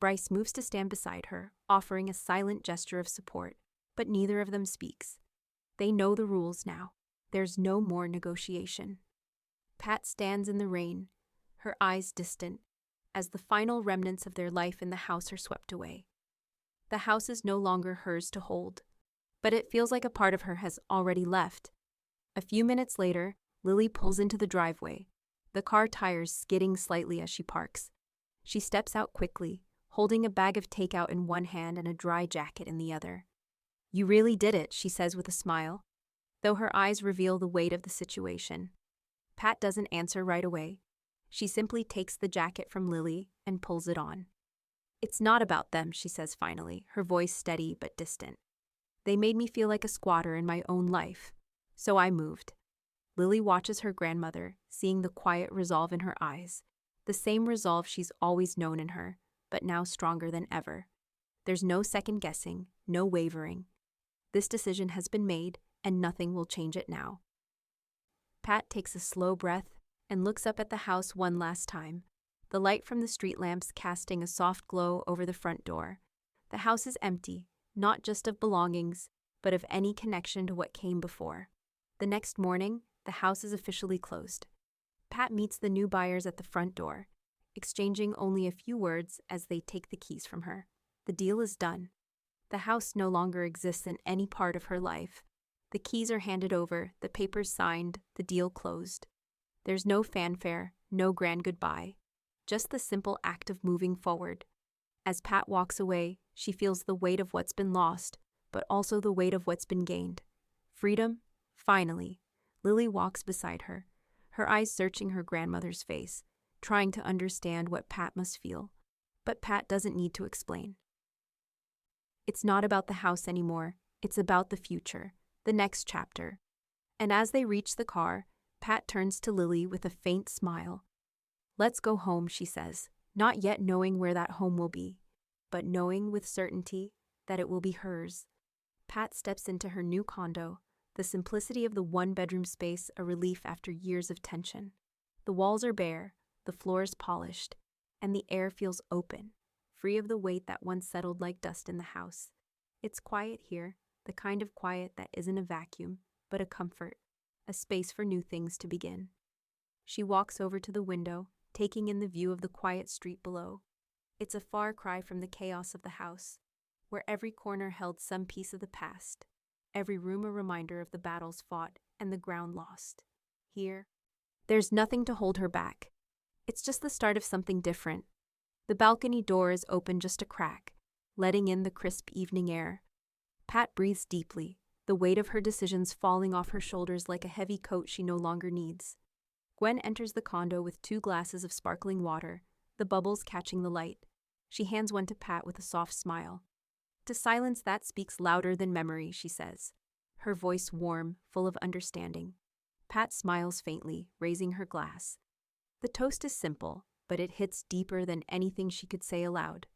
Bryce moves to stand beside her, offering a silent gesture of support, but neither of them speaks. They know the rules now. There's no more negotiation. Pat stands in the rain, her eyes distant, as the final remnants of their life in the house are swept away. The house is no longer hers to hold, but it feels like a part of her has already left. A few minutes later, Lily pulls into the driveway, the car tires skidding slightly as she parks. She steps out quickly, holding a bag of takeout in one hand and a dry jacket in the other. You really did it, she says with a smile, though her eyes reveal the weight of the situation. Pat doesn't answer right away. She simply takes the jacket from Lily and pulls it on. It's not about them, she says finally, her voice steady but distant. They made me feel like a squatter in my own life, so I moved. Lily watches her grandmother, seeing the quiet resolve in her eyes, the same resolve she's always known in her, but now stronger than ever. There's no second guessing, no wavering. This decision has been made, and nothing will change it now. Pat takes a slow breath and looks up at the house one last time, the light from the street lamps casting a soft glow over the front door. The house is empty, not just of belongings, but of any connection to what came before. The next morning, the house is officially closed. Pat meets the new buyers at the front door, exchanging only a few words as they take the keys from her. The deal is done. The house no longer exists in any part of her life. The keys are handed over, the papers signed, the deal closed. There's no fanfare, no grand goodbye, just the simple act of moving forward. As Pat walks away, she feels the weight of what's been lost, but also the weight of what's been gained. Freedom, finally. Lily walks beside her, her eyes searching her grandmother's face, trying to understand what Pat must feel. But Pat doesn't need to explain. It's not about the house anymore, it's about the future, the next chapter. And as they reach the car, Pat turns to Lily with a faint smile. Let's go home, she says, not yet knowing where that home will be, but knowing with certainty that it will be hers. Pat steps into her new condo, the simplicity of the one-bedroom space a relief after years of tension. The walls are bare, the floor is polished, and the air feels open, free of the weight that once settled like dust in the house. It's quiet here, the kind of quiet that isn't a vacuum, but a comfort, a space for new things to begin. She walks over to the window, taking in the view of the quiet street below. It's a far cry from the chaos of the house, where every corner held some piece of the past, every room a reminder of the battles fought and the ground lost. Here, there's nothing to hold her back. It's just the start of something different. The balcony door is open just a crack, letting in the crisp evening air. Pat breathes deeply, the weight of her decisions falling off her shoulders like a heavy coat she no longer needs. Gwen enters the condo with 2 glasses of sparkling water, the bubbles catching the light. She hands one to Pat with a soft smile. "To silence that speaks louder than memory," she says, her voice warm, full of understanding. Pat smiles faintly, raising her glass. The toast is simple, but it hits deeper than anything she could say aloud.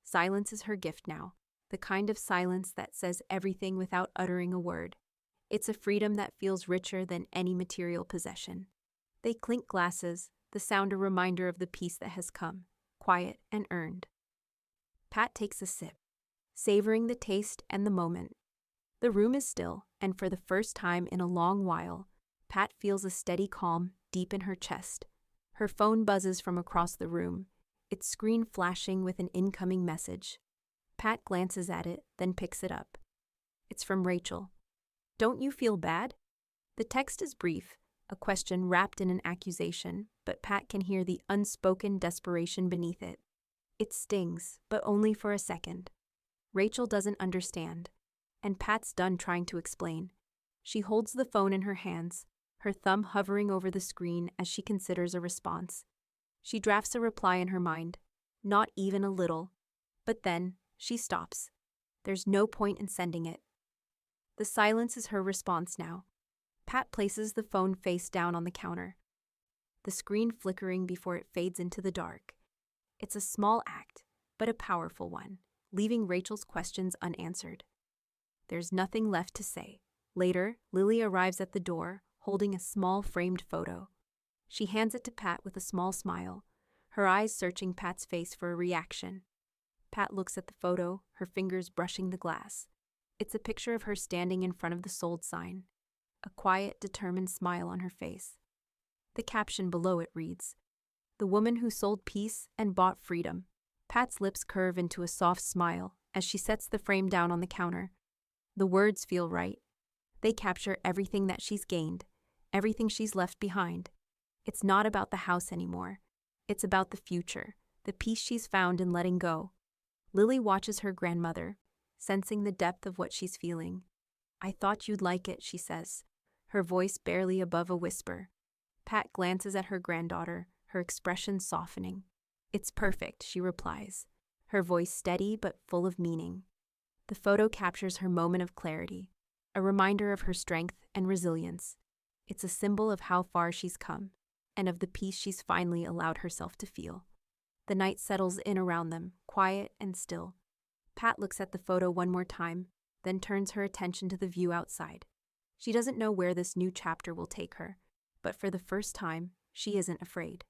Silence is her gift now, the kind of silence that says everything without uttering a word. It's a freedom that feels richer than any material possession. They clink glasses, the sound a reminder of the peace that has come, quiet and earned. Pat takes a sip, savoring the taste and the moment. The room is still, and for the first time in a long while, Pat feels a steady calm deep in her chest. Her phone buzzes from across the room, its screen flashing with an incoming message. Pat glances at it, then picks it up. It's from Rachel. "Don't you feel bad?" The text is brief, a question wrapped in an accusation, but Pat can hear the unspoken desperation beneath it. It stings, but only for a second. Rachel doesn't understand, and Pat's done trying to explain. She holds the phone in her hands, her thumb hovering over the screen as she considers a response. She drafts a reply in her mind, not even a little, but then she stops. There's no point in sending it. The silence is her response now. Pat places the phone face down on the counter, the screen flickering before it fades into the dark. It's a small act, but a powerful one, leaving Rachel's questions unanswered. There's nothing left to say. Later, Lily arrives at the door, holding a small framed photo. She hands it to Pat with a small smile, her eyes searching Pat's face for a reaction. Pat looks at the photo, her fingers brushing the glass. It's a picture of her standing in front of the sold sign, a quiet, determined smile on her face. The caption below it reads, "The woman who sold peace and bought freedom." Pat's lips curve into a soft smile as she sets the frame down on the counter. The words feel right. They capture everything that she's gained, everything she's left behind. It's not about the house anymore. It's about the future, the peace she's found in letting go. Lily watches her grandmother, sensing the depth of what she's feeling. "I thought you'd like it," she says, her voice barely above a whisper. Pat glances at her granddaughter, her expression softening. "It's perfect," she replies, her voice steady but full of meaning. The photo captures her moment of clarity, a reminder of her strength and resilience. It's a symbol of how far she's come, and of the peace she's finally allowed herself to feel. The night settles in around them, quiet and still. Pat looks at the photo one more time, then turns her attention to the view outside. She doesn't know where this new chapter will take her, but for the first time, she isn't afraid.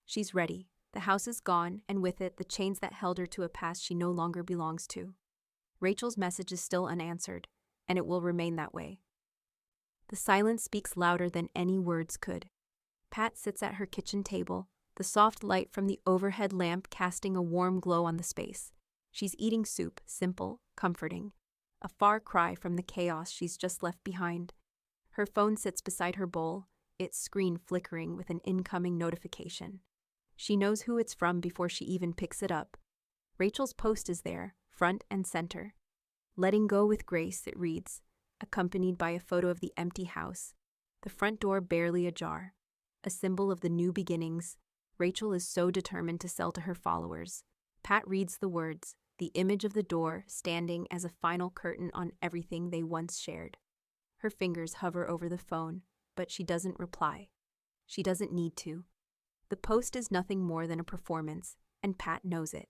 She's ready. The house is gone, and with it, the chains that held her to a past she no longer belongs to. Rachel's message is still unanswered, and it will remain that way. The silence speaks louder than any words could. Pat sits at her kitchen table, the soft light from the overhead lamp casting a warm glow on the space. She's eating soup, simple, comforting, a far cry from the chaos she's just left behind. Her phone sits beside her bowl, its screen flickering with an incoming notification. She knows who it's from before she even picks it up. Rachel's post is there, front and center. "Letting go with grace," it reads, accompanied by a photo of the empty house, the front door barely ajar, a symbol of the new beginnings. Rachel is so determined to sell to her followers. Pat reads the words, the image of the door standing as a final curtain on everything they once shared. Her fingers hover over the phone, but she doesn't reply. She doesn't need to. The post is nothing more than a performance, and Pat knows it.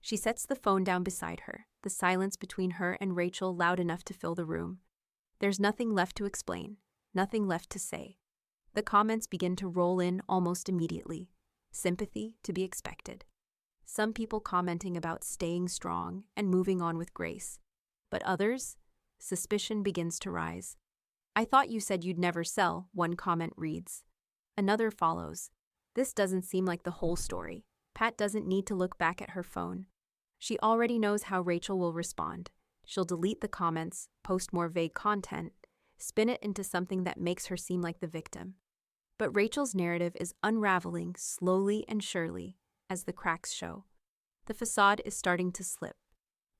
She sets the phone down beside her, the silence between her and Rachel loud enough to fill the room. There's nothing left to explain, nothing left to say. The comments begin to roll in almost immediately. Sympathy to be expected. Some people commenting about staying strong and moving on with grace. But others? Suspicion begins to rise. "I thought you said you'd never sell," one comment reads. Another follows. This doesn't seem like the whole story. Pat doesn't need to look back at her phone. She already knows how Rachel will respond. She'll delete the comments, post more vague content, spin it into something that makes her seem like the victim. But Rachel's narrative is unraveling slowly and surely as the cracks show. The facade is starting to slip,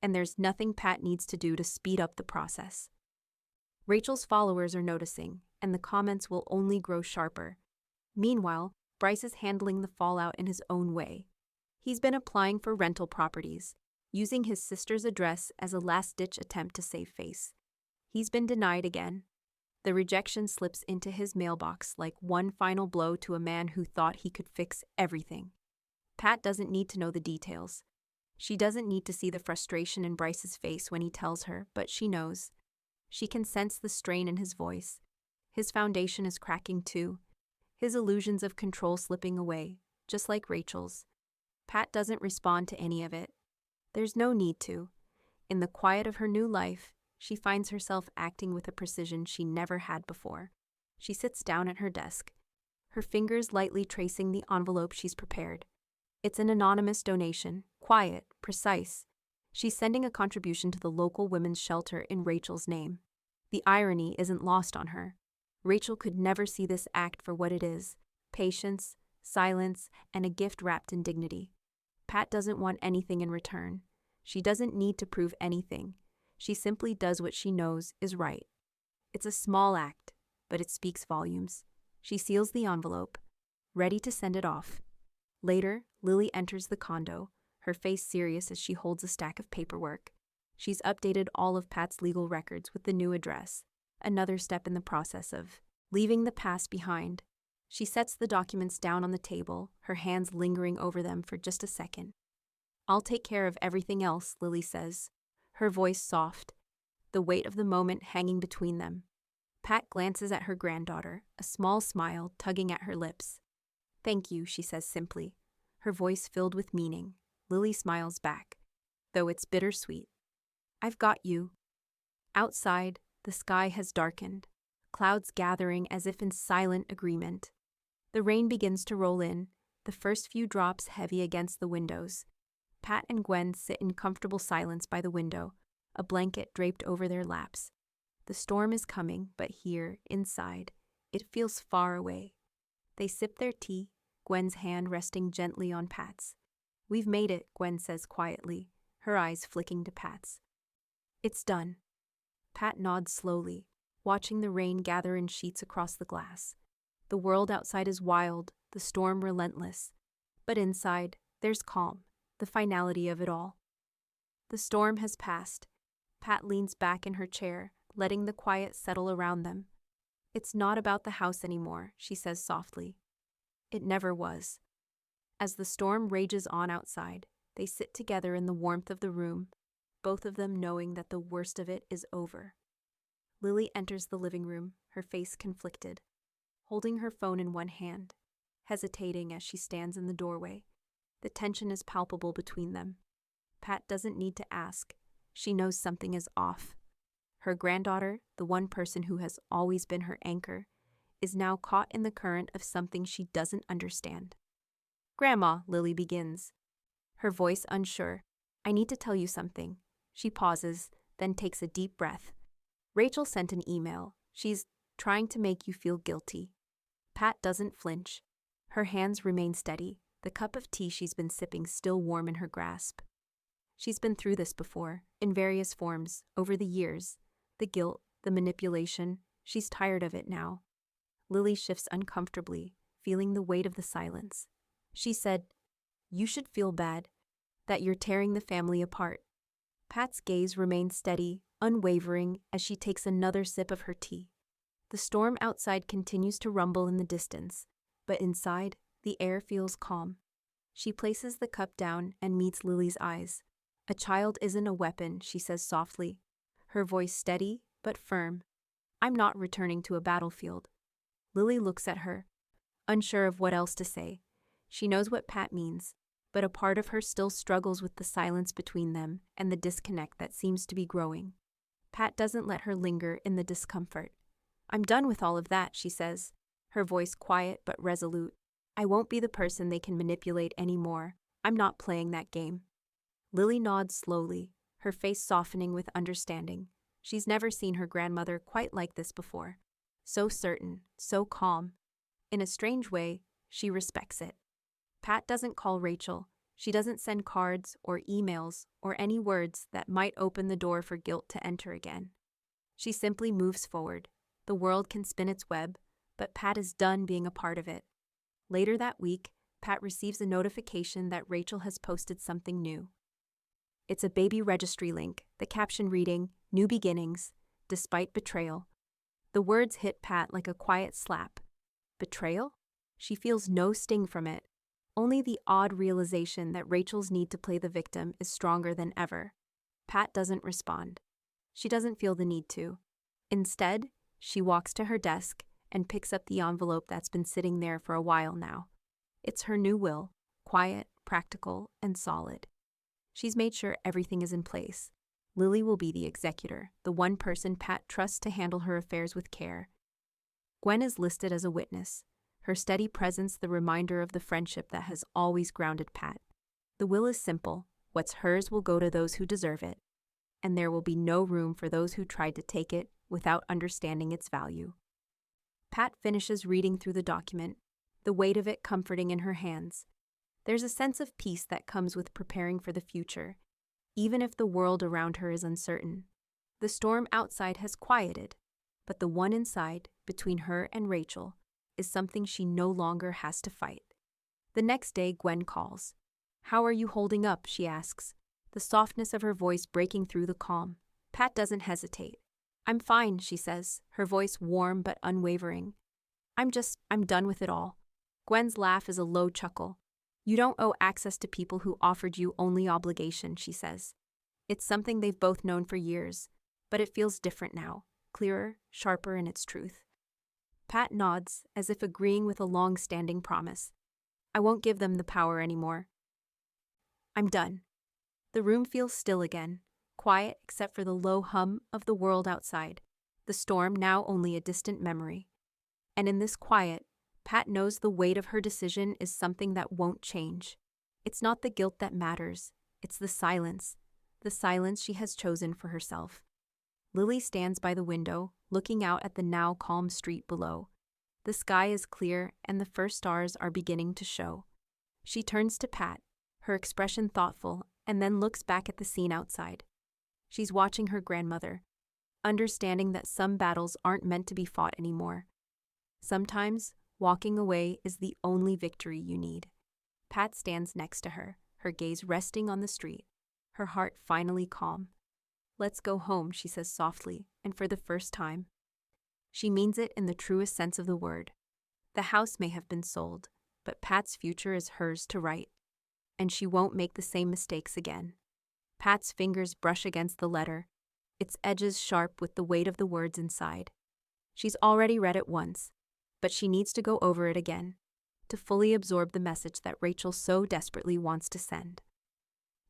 and there's nothing Pat needs to do to speed up the process. Rachel's followers are noticing, and the comments will only grow sharper. Meanwhile, Bryce is handling the fallout in his own way. He's been applying for rental properties, using his sister's address as a last-ditch attempt to save face. He's been denied again. The rejection slips into his mailbox like one final blow to a man who thought he could fix everything. Pat doesn't need to know the details. She doesn't need to see the frustration in Bryce's face when he tells her, but she knows. She can sense the strain in his voice. His foundation is cracking too, his illusions of control slipping away, just like Rachel's. Pat doesn't respond to any of it. There's no need to. In the quiet of her new life, she finds herself acting with a precision she never had before. She sits down at her desk, her fingers lightly tracing the envelope she's prepared. It's an anonymous donation, quiet, precise. She's sending a contribution to the local women's shelter in Rachel's name. The irony isn't lost on her. Rachel could never see this act for what it is: patience, silence, and a gift wrapped in dignity. Pat doesn't want anything in return. She doesn't need to prove anything. She simply does what she knows is right. It's a small act, but it speaks volumes. She seals the envelope, ready to send it off. Later, Lily enters the condo, her face serious as she holds a stack of paperwork. She's updated all of Pat's legal records with the new address, another step in the process of leaving the past behind. She sets the documents down on the table, her hands lingering over them for just a second. "I'll take care of everything else," Lily says, her voice soft, the weight of the moment hanging between them. Pat glances at her granddaughter, a small smile tugging at her lips. "Thank you," she says simply, her voice filled with meaning. Lily smiles back, though it's bittersweet. "I've got you." Outside, the sky has darkened, clouds gathering as if in silent agreement. The rain begins to roll in, the first few drops heavy against the windows. Pat and Gwen sit in comfortable silence by the window, a blanket draped over their laps. The storm is coming, but here, inside, it feels far away. They sip their tea, Gwen's hand resting gently on Pat's. "We've made it," Gwen says quietly, her eyes flicking to Pat's. "It's done." Pat nods slowly, watching the rain gather in sheets across the glass. The world outside is wild, the storm relentless. But inside, there's calm, the finality of it all. The storm has passed. Pat leans back in her chair, letting the quiet settle around them. "It's not about the house anymore," she says softly. It never was. As the storm rages on outside, they sit together in the warmth of the room, both of them knowing that the worst of it is over. Lily enters the living room, her face conflicted, holding her phone in one hand, hesitating as she stands in the doorway. The tension is palpable between them. Pat doesn't need to ask. She knows something is off. Her granddaughter, the one person who has always been her anchor, is now caught in the current of something she doesn't understand. "Grandma," Lily begins, her voice unsure. "I need to tell you something." She pauses, then takes a deep breath. "Rachel sent an email. She's trying to make you feel guilty." Pat doesn't flinch. Her hands remain steady, the cup of tea she's been sipping still warm in her grasp. She's been through this before, in various forms, over the years. The guilt, the manipulation, she's tired of it now. Lily shifts uncomfortably, feeling the weight of the silence. She said, "You should feel bad, that you're tearing the family apart." Pat's gaze remains steady, unwavering, as she takes another sip of her tea. The storm outside continues to rumble in the distance, but inside, the air feels calm. She places the cup down and meets Lily's eyes. "A child isn't a weapon," she says softly, her voice steady but firm. "I'm not returning to a battlefield." Lily looks at her, unsure of what else to say. She knows what Pat means, but a part of her still struggles with the silence between them and the disconnect that seems to be growing. Pat doesn't let her linger in the discomfort. "I'm done with all of that," she says, her voice quiet but resolute. "I won't be the person they can manipulate anymore. I'm not playing that game." Lily nods slowly, her face softening with understanding. She's never seen her grandmother quite like this before. So certain, so calm. In a strange way, she respects it. Pat doesn't call Rachel. She doesn't send cards or emails or any words that might open the door for guilt to enter again. She simply moves forward. The world can spin its web, but Pat is done being a part of it. Later that week, Pat receives a notification that Rachel has posted something new. It's a baby registry link, the caption reading, "New beginnings, despite betrayal." The words hit Pat like a quiet slap. Betrayal? She feels no sting from it. Only the odd realization that Rachel's need to play the victim is stronger than ever. Pat doesn't respond. She doesn't feel the need to. Instead, she walks to her desk and picks up the envelope that's been sitting there for a while now. It's her new will, quiet, practical, and solid. She's made sure everything is in place. Lily will be the executor, the one person Pat trusts to handle her affairs with care. Gwen is listed as a witness, her steady presence the reminder of the friendship that has always grounded Pat. The will is simple. What's hers will go to those who deserve it, and there will be no room for those who tried to take it without understanding its value. Pat finishes reading through the document, the weight of it comforting in her hands. There's a sense of peace that comes with preparing for the future, even if the world around her is uncertain. The storm outside has quieted, but the one inside, between her and Rachel, is something she no longer has to fight. The next day, Gwen calls. "How are you holding up?" she asks, the softness of her voice breaking through the calm. Pat doesn't hesitate. "I'm fine," she says, her voice warm but unwavering. I'm done with it all." Gwen's laugh is a low chuckle. "You don't owe access to people who offered you only obligation," she says. It's something they've both known for years, but it feels different now, clearer, sharper in its truth. Pat nods, as if agreeing with a long-standing promise. "I won't give them the power anymore. I'm done." The room feels still again, quiet except for the low hum of the world outside, the storm now only a distant memory. And in this quiet, Pat knows the weight of her decision is something that won't change. It's not the guilt that matters, it's the silence she has chosen for herself. Lily stands by the window, looking out at the now calm street below. The sky is clear and the first stars are beginning to show. She turns to Pat, her expression thoughtful, and then looks back at the scene outside. She's watching her grandmother, understanding that some battles aren't meant to be fought anymore. Sometimes, walking away is the only victory you need. Pat stands next to her, her gaze resting on the street, her heart finally calm. "Let's go home," she says softly, and for the first time. She means it in the truest sense of the word. The house may have been sold, but Pat's future is hers to write, and she won't make the same mistakes again. Pat's fingers brush against the letter, its edges sharp with the weight of the words inside. She's already read it once, but she needs to go over it again, to fully absorb the message that Rachel so desperately wants to send.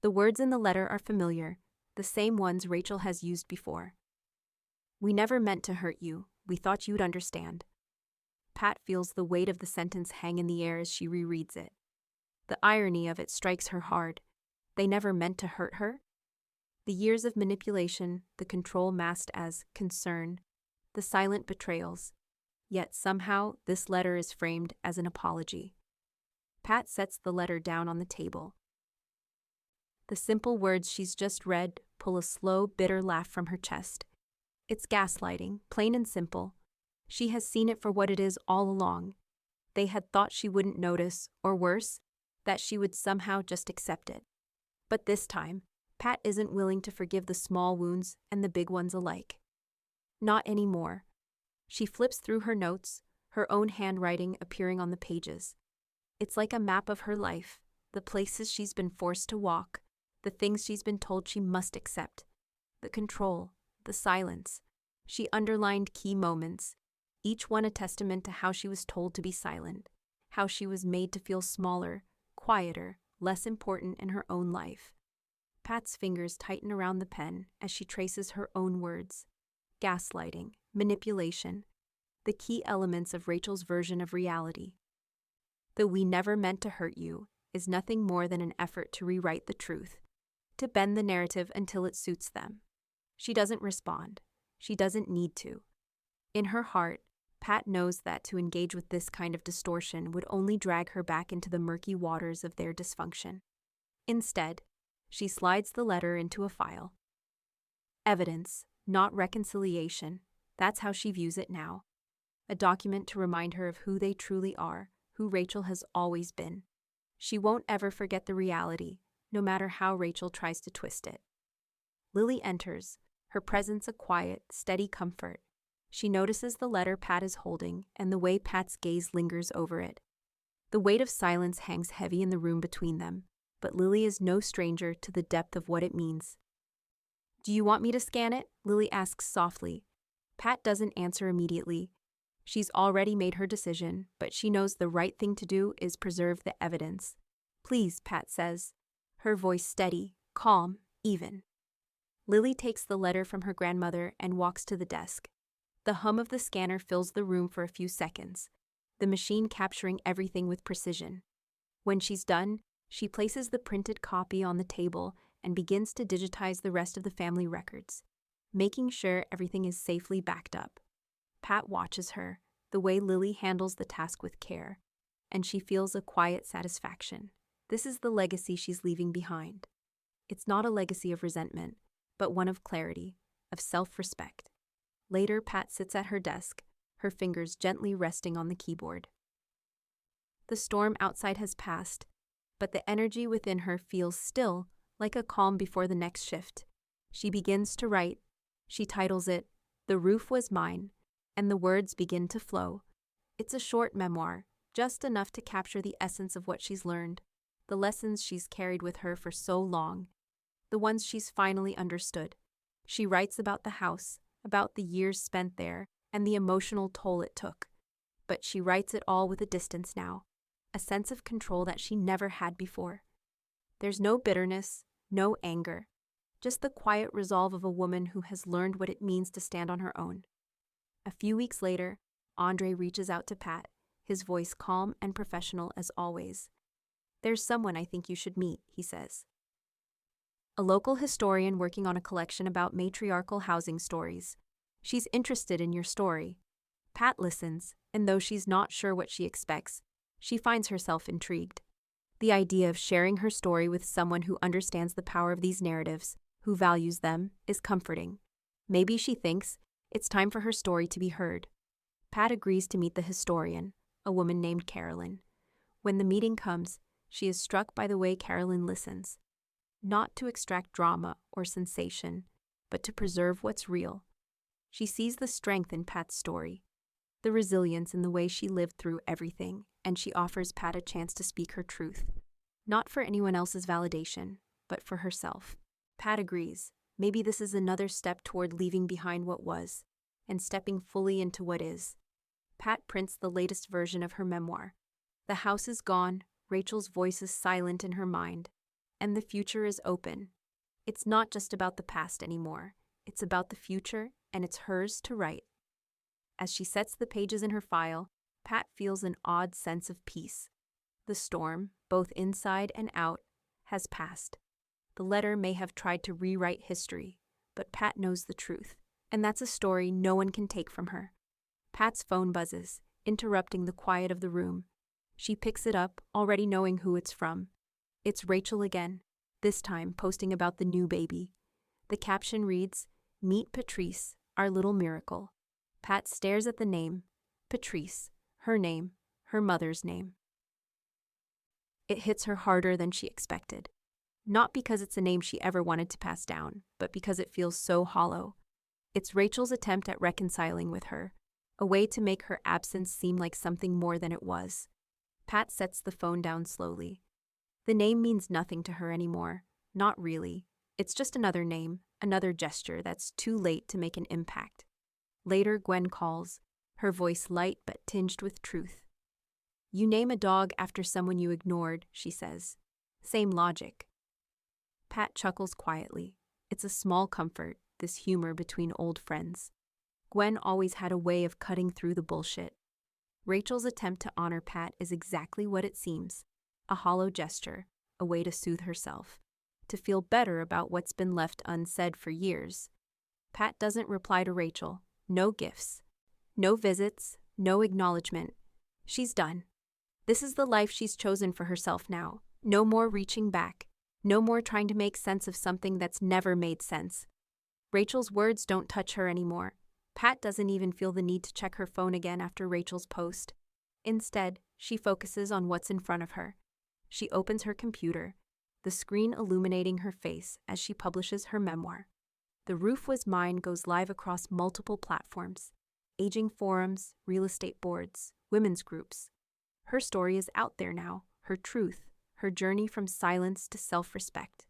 The words in the letter are familiar, the same ones Rachel has used before. "We never meant to hurt you. We thought you'd understand." Pat feels the weight of the sentence hang in the air as she rereads it. The irony of it strikes her hard. They never meant to hurt her? The years of manipulation, the control masked as concern, the silent betrayals. Yet somehow this letter is framed as an apology. Pat sets the letter down on the table. The simple words she's just read pull a slow, bitter laugh from her chest. It's gaslighting, plain and simple. She has seen it for what it is all along. They had thought she wouldn't notice, or worse, that she would somehow just accept it. But this time, Pat isn't willing to forgive the small wounds and the big ones alike. Not anymore. She flips through her notes, her own handwriting appearing on the pages. It's like a map of her life, the places she's been forced to walk, the things she's been told she must accept, the control, the silence. She underlined key moments, each one a testament to how she was told to be silent, how she was made to feel smaller, quieter, less important in her own life. Pat's fingers tighten around the pen as she traces her own words. Gaslighting, manipulation, the key elements of Rachel's version of reality. The "we never meant to hurt you" is nothing more than an effort to rewrite the truth, to bend the narrative until it suits them. She doesn't respond. She doesn't need to. In her heart, Pat knows that to engage with this kind of distortion would only drag her back into the murky waters of their dysfunction. Instead, she slides the letter into a file. Evidence, not reconciliation. That's how she views it now. A document to remind her of who they truly are, who Rachel has always been. She won't ever forget the reality, no matter how Rachel tries to twist it. Lily enters, her presence a quiet, steady comfort. She notices the letter Pat is holding and the way Pat's gaze lingers over it. The weight of silence hangs heavy in the room between them, but Lily is no stranger to the depth of what it means. "Do you want me to scan it?" Lily asks softly. Pat doesn't answer immediately. She's already made her decision, but she knows the right thing to do is preserve the evidence. "Please," Pat says, her voice steady, calm, even. Lily takes the letter from her grandmother and walks to the desk. The hum of the scanner fills the room for a few seconds, the machine capturing everything with precision. When she's done, she places the printed copy on the table and begins to digitize the rest of the family records, making sure everything is safely backed up. Pat watches her, the way Lily handles the task with care, and she feels a quiet satisfaction. This is the legacy she's leaving behind. It's not a legacy of resentment, but one of clarity, of self-respect. Later, Pat sits at her desk, her fingers gently resting on the keyboard. The storm outside has passed, but the energy within her feels still, like a calm before the next shift. She begins to write. She titles it, "The Roof Was Mine," and the words begin to flow. It's a short memoir, just enough to capture the essence of what she's learned, the lessons she's carried with her for so long, the ones she's finally understood. She writes about the house, about the years spent there, and the emotional toll it took. But she writes it all with a distance now, a sense of control that she never had before. There's no bitterness, no anger, just the quiet resolve of a woman who has learned what it means to stand on her own. A few weeks later, Andre reaches out to Pat, his voice calm and professional as always. "There's someone I think you should meet," he says. A local historian working on a collection about matriarchal housing stories. She's interested in your story. Pat listens, and though she's not sure what she expects, she finds herself intrigued. The idea of sharing her story with someone who understands the power of these narratives, who values them, is comforting. Maybe she thinks it's time for her story to be heard. Pat agrees to meet the historian, a woman named Carolyn. When the meeting comes, she is struck by the way Carolyn listens. Not to extract drama or sensation, but to preserve what's real. She sees the strength in Pat's story, the resilience in the way she lived through everything, and she offers Pat a chance to speak her truth. Not for anyone else's validation, but for herself. Pat agrees. Maybe this is another step toward leaving behind what was, and stepping fully into what is. Pat prints the latest version of her memoir. The house is gone, Rachel's voice is silent in her mind, and the future is open. It's not just about the past anymore. It's about the future, and it's hers to write. As she sets the pages in her file, Pat feels an odd sense of peace. The storm, both inside and out, has passed. The letter may have tried to rewrite history, but Pat knows the truth, and that's a story no one can take from her. Pat's phone buzzes, interrupting the quiet of the room. She picks it up, already knowing who it's from. It's Rachel again, this time posting about the new baby. The caption reads, "Meet Patrice, our little miracle." Pat stares at the name, Patrice, her name, her mother's name. It hits her harder than she expected. Not because it's a name she ever wanted to pass down, but because it feels so hollow. It's Rachel's attempt at reconciling with her, a way to make her absence seem like something more than it was. Pat sets the phone down slowly. The name means nothing to her anymore. Not really. It's just another name, another gesture that's too late to make an impact. Later, Gwen calls. her voice light but tinged with truth. You name a dog after someone you ignored, she says. Same logic. Pat chuckles quietly. It's a small comfort, this humor between old friends. Gwen always had a way of cutting through the bullshit. Rachel's attempt to honor Pat is exactly what it seems. A hollow gesture, a way to soothe herself, to feel better about what's been left unsaid for years. Pat doesn't reply to Rachel. No gifts. No visits. No acknowledgement. She's done. This is the life she's chosen for herself now. No more reaching back. No more trying to make sense of something that's never made sense. Rachel's words don't touch her anymore. Pat doesn't even feel the need to check her phone again after Rachel's post. Instead, she focuses on what's in front of her. She opens her computer, the screen illuminating her face as she publishes her memoir. The Roof Was Mine goes live across multiple platforms: aging forums, real estate boards, women's groups. Her story is out there now, her truth, her journey from silence to self-respect.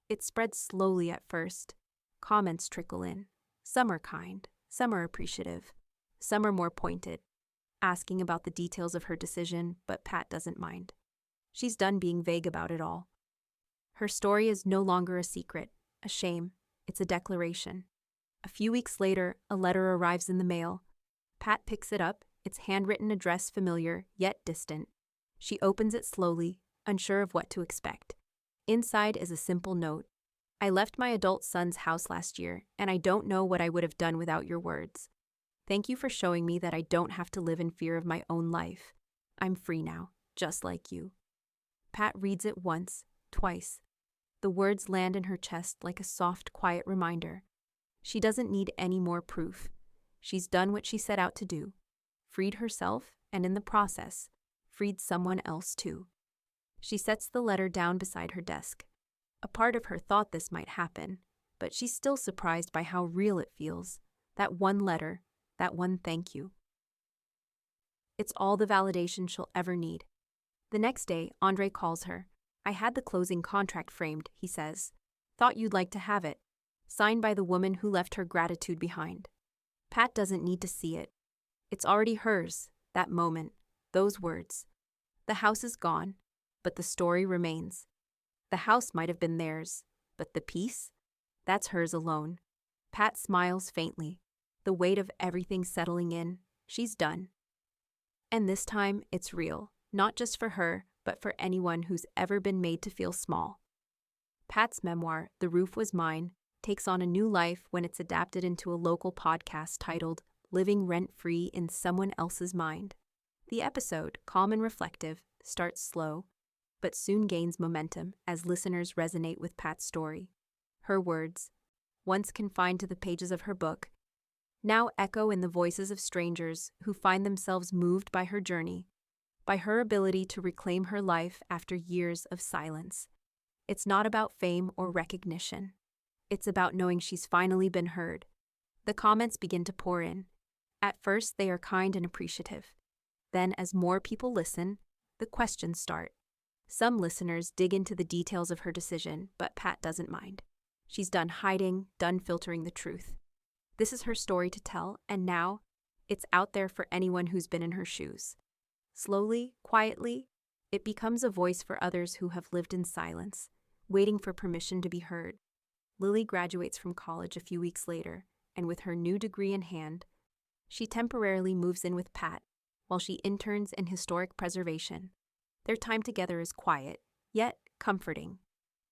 It spreads slowly at first. Comments trickle in. Some are kind, some are appreciative, some are more pointed, asking about the details of her decision, but Pat doesn't mind. She's done being vague about it all. Her story is no longer a secret, a shame. It's a declaration. A few weeks later, a letter arrives in the mail. Pat picks it up, its handwritten address familiar, yet distant. She opens it slowly, unsure of what to expect. Inside is a simple note. I left my adult son's house last year, and I don't know what I would have done without your words. Thank you for showing me that I don't have to live in fear of my own life. I'm free now, just like you. Pat reads it once, twice. The words land in her chest like a soft, quiet reminder. She doesn't need any more proof. She's done what she set out to do. Freed herself, and in the process, freed someone else too. She sets the letter down beside her desk. A part of her thought this might happen, but she's still surprised by how real it feels. That one letter, that one thank you. It's all the validation she'll ever need. The next day, Andre calls her. I had the closing contract framed, he says. Thought you'd like to have it. Signed by the woman who left her gratitude behind. Pat doesn't need to see it. It's already hers, that moment, those words. The house is gone, but the story remains. The house might have been theirs, but the peace? That's hers alone. Pat smiles faintly, the weight of everything settling in. She's done. And this time, it's real, not just for her, but for anyone who's ever been made to feel small. Pat's memoir, The Roof Was Mine, takes on a new life when it's adapted into a local podcast titled Living Rent-Free in Someone Else's Mind. The episode, calm and reflective, starts slow, but soon gains momentum as listeners resonate with Pat's story. Her words, once confined to the pages of her book, now echo in the voices of strangers who find themselves moved by her journey, by her ability to reclaim her life after years of silence. It's not about fame or recognition. It's about knowing she's finally been heard. The comments begin to pour in. At first, they are kind and appreciative. Then, as more people listen, the questions start. Some listeners dig into the details of her decision, but Pat doesn't mind. She's done hiding, done filtering the truth. This is her story to tell, and now, it's out there for anyone who's been in her shoes. Slowly, quietly, it becomes a voice for others who have lived in silence, waiting for permission to be heard. Lily graduates from college a few weeks later, and with her new degree in hand, she temporarily moves in with Pat while she interns in historic preservation. Their time together is quiet, yet comforting.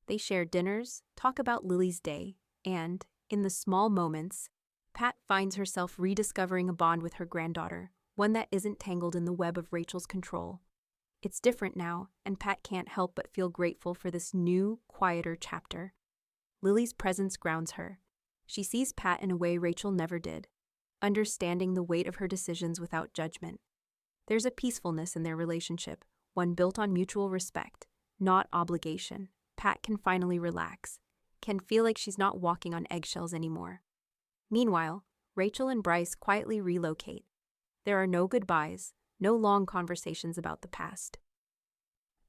They share dinners, talk about Lily's day, and, in the small moments, Pat finds herself rediscovering a bond with her granddaughter, one that isn't tangled in the web of Rachel's control. It's different now, and Pat can't help but feel grateful for this new, quieter chapter. Lily's presence grounds her. She sees Pat in a way Rachel never did, understanding the weight of her decisions without judgment. There's a peacefulness in their relationship, one built on mutual respect, not obligation. Pat can finally relax, can feel like she's not walking on eggshells anymore. Meanwhile, Rachel and Bryce quietly relocate. There are no goodbyes, no long conversations about the past.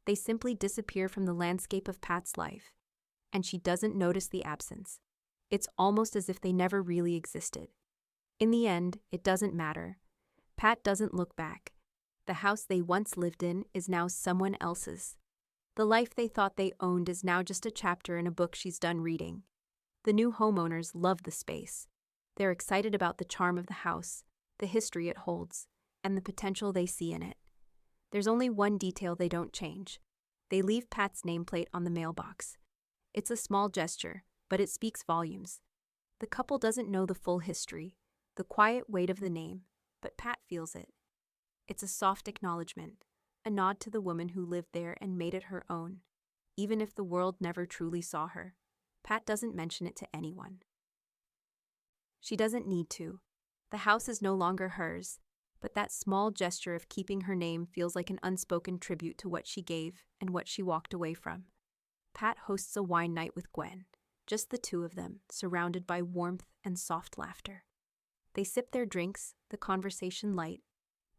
They simply disappear from the landscape of Pat's life, and she doesn't notice the absence. It's almost as if they never really existed. In the end, it doesn't matter. Pat doesn't look back. The house they once lived in is now someone else's. The life they thought they owned is now just a chapter in a book she's done reading. The new homeowners love the space. They're excited about the charm of the house, the history it holds, and the potential they see in it. There's only one detail they don't change. They leave Pat's nameplate on the mailbox. It's a small gesture, but it speaks volumes. The couple doesn't know the full history, the quiet weight of the name, but Pat feels it. It's a soft acknowledgement, a nod to the woman who lived there and made it her own. Even if the world never truly saw her, Pat doesn't mention it to anyone. She doesn't need to. The house is no longer hers, but that small gesture of keeping her name feels like an unspoken tribute to what she gave and what she walked away from. Pat hosts a wine night with Gwen, just the two of them, surrounded by warmth and soft laughter. They sip their drinks, the conversation light,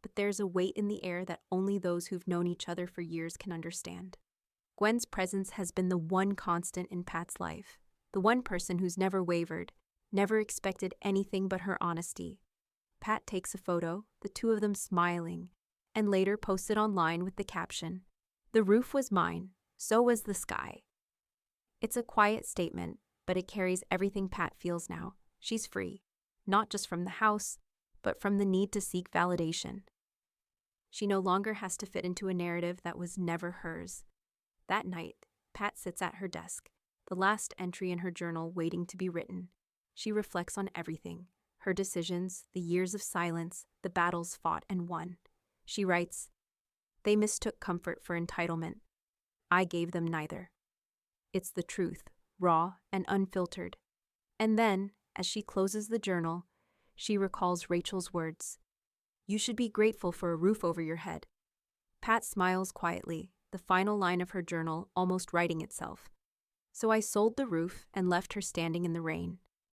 but there's a weight in the air that only those who've known each other for years can understand. Gwen's presence has been the one constant in Pat's life, the one person who's never wavered, never expected anything but her honesty. Pat takes a photo, the two of them smiling, and later posts it online with the caption, "The roof was mine, so was the sky." It's a quiet statement, but it carries everything Pat feels now. She's free, not just from the house, but from the need to seek validation. She no longer has to fit into a narrative that was never hers. That night, Pat sits at her desk, the last entry in her journal waiting to be written. She reflects on everything, her decisions, the years of silence, the battles fought and won. She writes, "They mistook comfort for entitlement. I gave them neither. It's the truth, raw and unfiltered." And then, as she closes the journal, she recalls Rachel's words, "You should be grateful for a roof over your head." Pat smiles quietly, the final line of her journal almost writing itself. "So I sold the roof and left her standing in the rain.